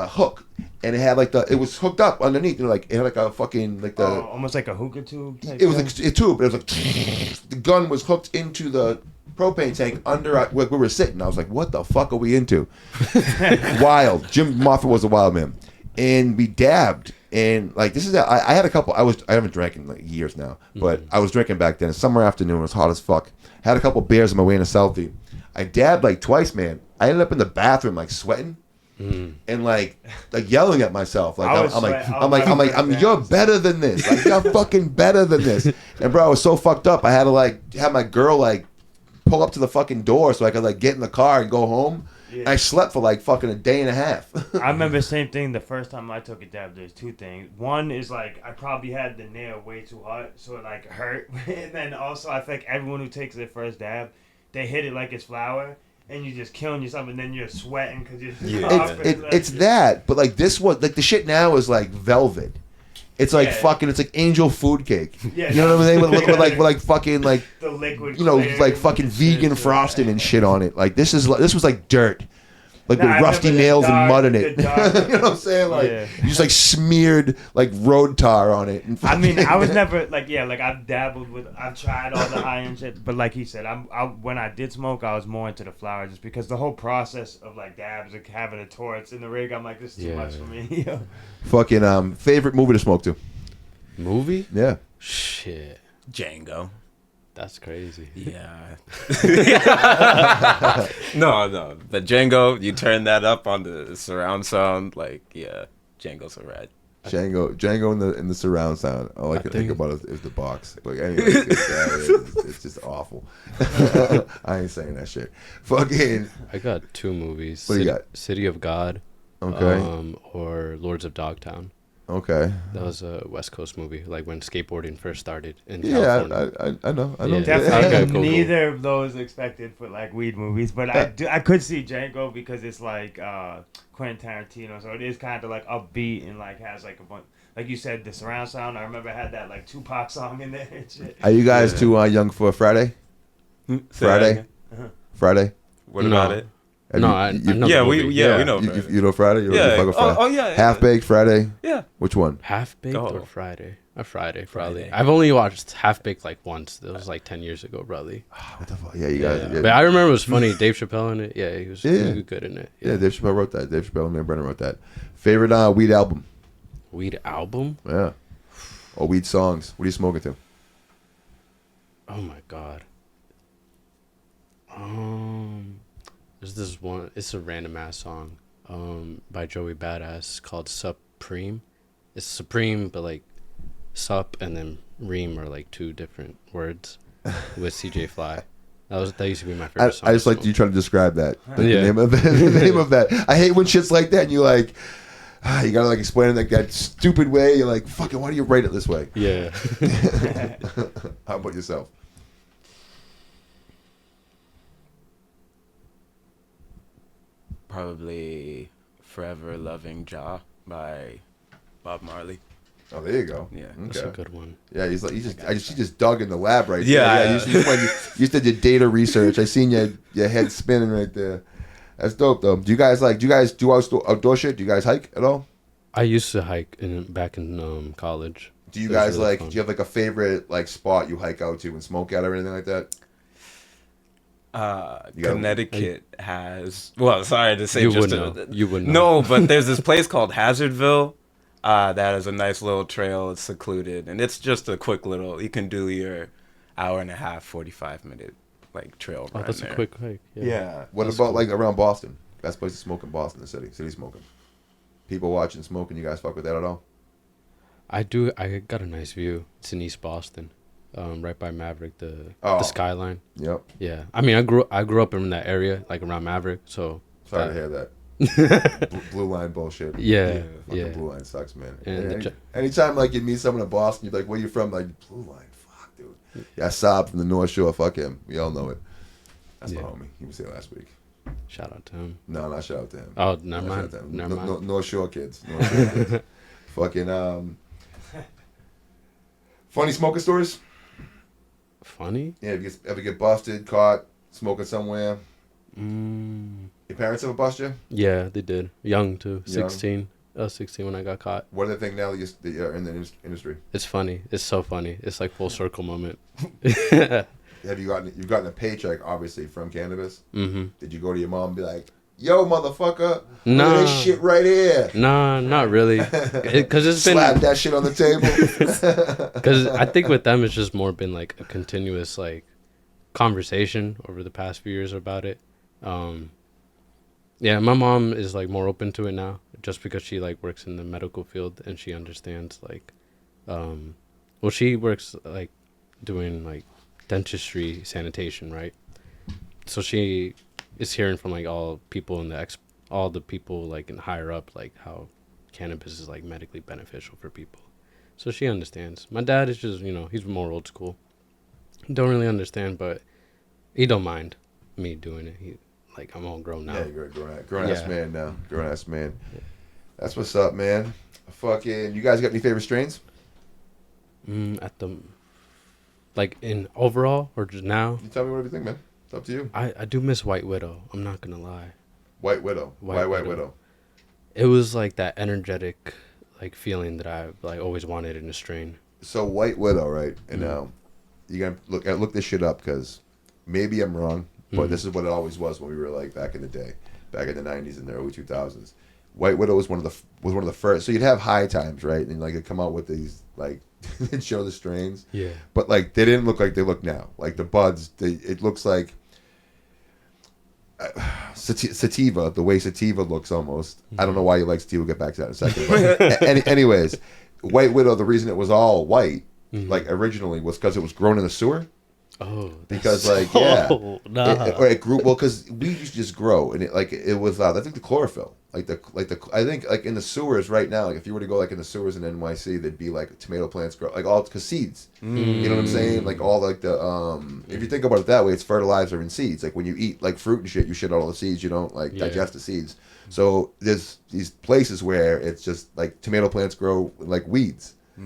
hook, and it had like it was hooked up underneath. You know, like it had like a fucking like the almost like a hookah tube. It was like a tube. It was like the gun was hooked into the propane tank under where we were sitting. I was like, what the fuck are we into? Wild. Jim Moffitt was a wild man, and we dabbed. And like this is I had a couple. I haven't drank in like years now, but I was drinking back then. Summer afternoon, it was hot as fuck. Had a couple beers on my way in a selfie. I dabbed like twice, man. I ended up in the bathroom like sweating and like yelling at myself. Like I'm you're better than this. Like you're fucking better than this. And bro, I was so fucked up. I had to like have my girl like pull up to the fucking door so I could like get in the car and go home. Yeah. I slept for like fucking a day and a half. I remember the same thing the first time I took a dab. There's two things. One is like I probably had the nail way too hot, so it like hurt. And then also I think everyone who takes their first dab, they hit it like it's flour, and you're just killing yourself, and then you're sweating because you're it's that. But like this one, like the shit now is like velvet. It's like fucking. It's like angel food cake. Yeah, you know what I'm saying? With like fucking like the liquid. You know, like fucking vegan frosting and shit on it. Like this was like dirt, like with rusty nails and mud in it. You know what I'm saying? Like you just like smeared like road tar on it. And I mean, I was never like I've dabbled with. I've tried all the high end shit, but like he said, when I did smoke, I was more into the flower just because the whole process of like dabs, like having a torch in the rig, I'm like, this is too much for me. Fucking favorite movie to smoke to? Movie? Yeah. Shit. Django. That's crazy. Yeah. No. The Django, you turn that up on the surround sound, like, Django's a rat. Django in the surround sound. All I can think about is the box. Like anyway, it's just awful. I ain't saying that shit. Fucking. I got two movies. What do you got? City of God. Okay. Or Lords of Dogtown. Okay. That was a West Coast movie, like when skateboarding first started in Yeah, California. I know. Yeah. Definitely Okay, cool. neither of those expected for like weed movies, but I could see Django because it's like Quentin Tarantino, so it is kind of like upbeat and like has like a bunch, like you said, the surround sound. I remember I had that like Tupac song in there and shit. Are you guys too young for Friday? Say that Friday? again. Friday? What No. about it? Have No, you- I you- know Yeah, the we movie. know. You know Friday? You Yeah. fuck with Friday? Oh yeah. Half Baked Friday? Yeah. Which one? Half Baked Oh. or Friday? A Friday, probably. Friday. I've only watched Half Baked like once. It was like 10 years ago, probably. What the fuck? Yeah, you guys. Yeah, But I remember it was funny. Dave Chappelle in it. Yeah, he was Yeah. good in it. yeah, Dave Chappelle wrote that. Dave Chappelle and me Brennan wrote that. Favorite weed album? Weed album? Yeah. Or weed songs? What are you smoking to? Oh my god. There's this one. It's a random ass song, by Joey Badass called Supreme. It's Supreme, but like, sup and then ream are like two different words, with CJ Fly. That used to be my favorite song. I just to like smoke. you trying to describe that. Like Yeah. the name of that. I hate when shit's like that and you like, you gotta like explain it like that stupid way. You're like, fucking, why do you write it this way? Yeah. How about yourself? Probably Forever Loving Ja by Bob Marley. Oh, there you go. Yeah. That's a Okay. good one. Yeah, he's like, she just dug in the lab right Yeah, there. yeah. You did your data research. I seen your head spinning right there. That's dope though. Do you guys do outdoor shit? Do you guys hike at all? I used to hike back in college. Do you It was guys really like? fun. Do you have like a favorite like spot you hike out to and smoke at or anything like that? You got- Connecticut has. Well, sorry to say, You just would know. You would know. No, but there's this place called Hazardville. That has a nice little trail. It's secluded, and it's just a quick little. You can do your hour and a half, 45-minute like trail Oh, run that's there. a quick hike. Yeah. What That's about cool. like around Boston? Best place to smoke in Boston, the city smoking. People watching smoking. You guys fuck with that at all? I do. I got a nice view. It's in East Boston, right by Maverick, the Oh. skyline. Yep. Yeah, I mean, I grew up in that area, like around Maverick. So Sorry to hear that. Blue line bullshit. yeah, Fucking yeah. Blue line sucks, man. And the Anytime like you meet someone in Boston, you're like, "Where you from?" Like Blue line. Fuck, dude. Yeah, Saab from the North Shore. Fuck him. We all know it. That's my Yeah. homie. He was here last week. Shout out to him. No, not shout out to him. Oh, never Not mind. shout out to him. Never mind. North Shore kids. North Shore kids. Fucking funny smoking stories. Funny? Yeah, if you ever get busted, caught smoking somewhere. Mm, Your parents ever bust you? yeah, they did. Young too. Young? 16. I was 16 when I got caught. What do they think now that you're in the industry? It's funny. It's so funny. It's like full circle moment. Have you've gotten a paycheck obviously from cannabis? Mm-hmm. Did you go to your mom and be like, "Yo, motherfucker, look Nah. at this shit right here"? Nah, not really. Because it's been. Slap that shit on the table. Because I think with them, it's just more been like a continuous like conversation over the past few years about it. Yeah, my mom is like more open to it now, just because she like works in the medical field and she understands like, well, she works like doing like dentistry sanitation, right? So she is hearing from like all people in all the people like in higher up, like how cannabis is like medically beneficial for people. So she understands. My dad is just, he's more old school. Don't really understand, but he don't mind me doing it. I'm all grown now. Yeah, you're a grown ass Yeah. man now. Grown ass man. That's what's up, man. Fucking, you guys got any favorite strains? Like in overall or just now? You tell me whatever you think, man. It's up to you. I do miss White Widow. I'm not gonna lie. White Widow. White White Widow. Widow. It was like that energetic, like feeling that I like always wanted in a strain. So White Widow, right? And Mhm. now you gotta look this shit up because maybe I'm wrong, but Mhm. this is what it always was when we were like back in the day, back in the '90s and the early 2000s. White Widow was one of the first. So you'd have high times, right? And like it'd come out with these like and show the strains, Yeah. but like they didn't look like they look now. Like the buds, it looks like sativa, the way sativa looks almost. I don't know why you like sativa. We'll get back to that in a second. But anyways, White Widow, the reason it was all white, Mhm. like originally, was because it was grown in the sewer. Oh, because like yeah, nah. it grew well because we used to just grow and it was I think the chlorophyll like the I think like in the sewers right now, like if you were to go like in the sewers in NYC, there'd be like tomato plants grow like all because seeds. You know what I'm saying? Like all like the if you think about it that way, it's fertilizer and seeds. Like when you eat like fruit and shit, you shit all the seeds. You don't like digest the seeds. So there's these places where it's just like tomato plants grow like weeds. Do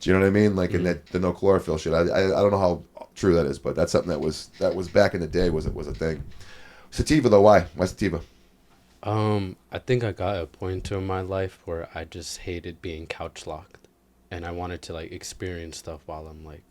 you know what I mean? Like, and that the no chlorophyll shit. I don't know how true that is, but that's something that was back in the day was a thing. Sativa though, why sativa? I think I got a point in my life where I just hated being couch locked, and I wanted to like experience stuff while I'm like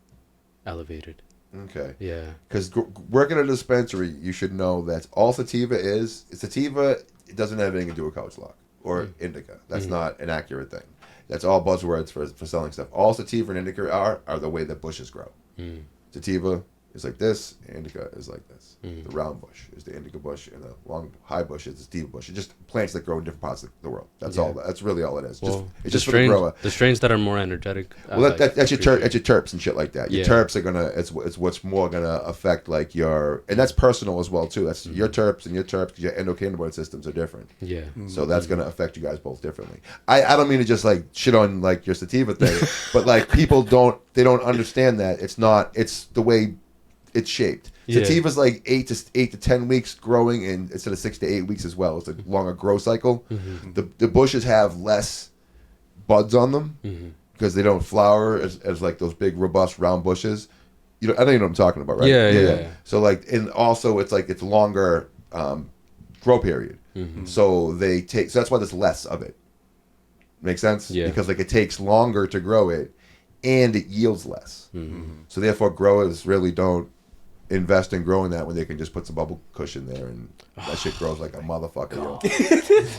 elevated. Okay. Yeah. Because working at a dispensary, you should know that all sativa is sativa. It doesn't have anything to do with couch lock or indica. That's not an accurate thing. That's all buzzwords for selling stuff. All sativa and indica are the way that bushes grow. Sativa is like this, indica is like this. The round bush is the indica bush, and the long high bush is the sativa bush. It's just plants that grow in different parts of the world. That's all. That's really all it is. Well, It's just for the grower. The strains that are more energetic. Well, that's your terps and shit like that. Your Yeah. terps are gonna. It's what's more gonna affect like your, and that's personal as well too. That's your terps and your terps because your endocannabinoid systems are different. Yeah. So that's gonna affect you guys both differently. I don't mean to just like shit on like your sativa thing, but like people don't understand that it's the way it's shaped. Yeah. Sativa's like 8 to 10 weeks growing, and instead of 6 to 8 weeks as well. It's a longer grow cycle. The bushes have less buds on them because they don't flower as like those big robust round bushes. I know you know what I'm talking about, right? Yeah. So like, and also it's like it's longer grow period. So that's why there's less of it. Make sense? Yeah. Because like it takes longer to grow it, and it yields less. So therefore, growers really don't invest in growing that when they can just put some bubble cushion there and that shit grows like a motherfucker.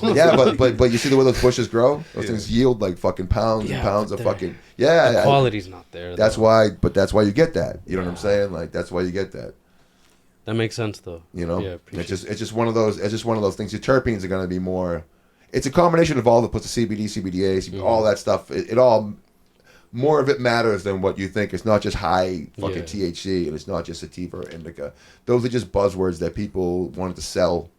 Yo. Yeah, but you see the way those bushes grow? Those things yield like fucking pounds and pounds of fucking The quality's not there. That's though. why you get that. You know what I'm saying? Like that's why you get that. That makes sense though. You know? Yeah. It's just one of those things. Your terpenes are gonna be more. It's a combination of all the plus the CBD, CBDA, all that stuff. It all. More of it matters than what you think. It's not just high fucking THC, and it's not just sativa or indica. Those are just buzzwords that people wanted to sell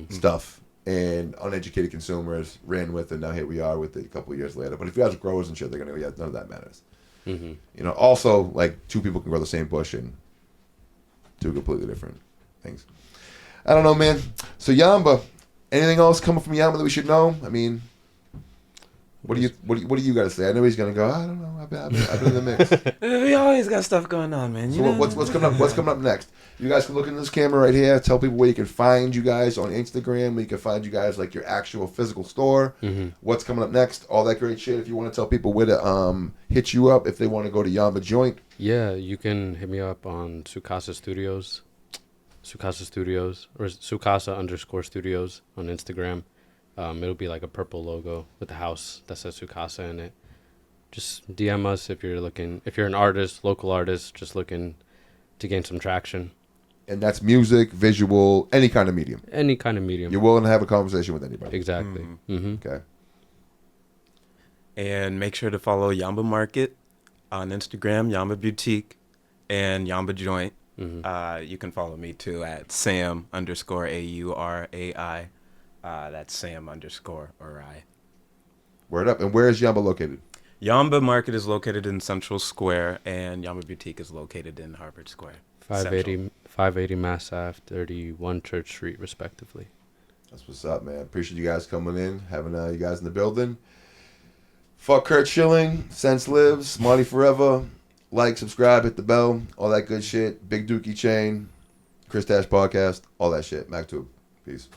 stuff, and uneducated consumers ran with, and now here we are with it a couple of years later. But if you ask growers and shit, they're gonna go, yeah, none of that matters. Also, like two people can grow the same bush in two completely different things. I don't know, man. So Yamba, anything else coming from Yamba that we should know? I mean. What do you got to say? I know he's gonna go. I don't know. I've been in the mix. We always got stuff going on, man. So what's coming up? What's coming up next? You guys can look in this camera right here. Tell people where you can find you guys on Instagram. Where you can find you guys like your actual physical store. What's coming up next? All that great shit. If you want to tell people where to hit you up if they want to go to Yamba Joint. Yeah, you can hit me up on Sukasa Studios or Sukasa_studios on Instagram. It'll be like a purple logo with a house that says Sukasa in it. Just DM us if you're an artist, local artist, just looking to gain some traction. And that's music, visual, any kind of medium. Any kind of medium. You're willing to have a conversation with anybody. Exactly. Okay. And make sure to follow Yamba Market on Instagram, Yamba Boutique, and Yamba Joint. You can follow me too at Sam_AURAI. That's Sam_ORI. Word up. And where is Yamba located? Yamba Market is located in Central Square, and Yamba Boutique is located in Harvard Square. 580 Mass Ave, 31 Church Street, respectively. That's what's up, man. Appreciate you guys coming in, having you guys in the building. Fuck Kurt Schilling, Sense Lives, Monty Forever. Like, subscribe, hit the bell, all that good shit. Big Dookie Chain, Chris Tash Pawtcast, all that shit. Mak-Tube. Peace.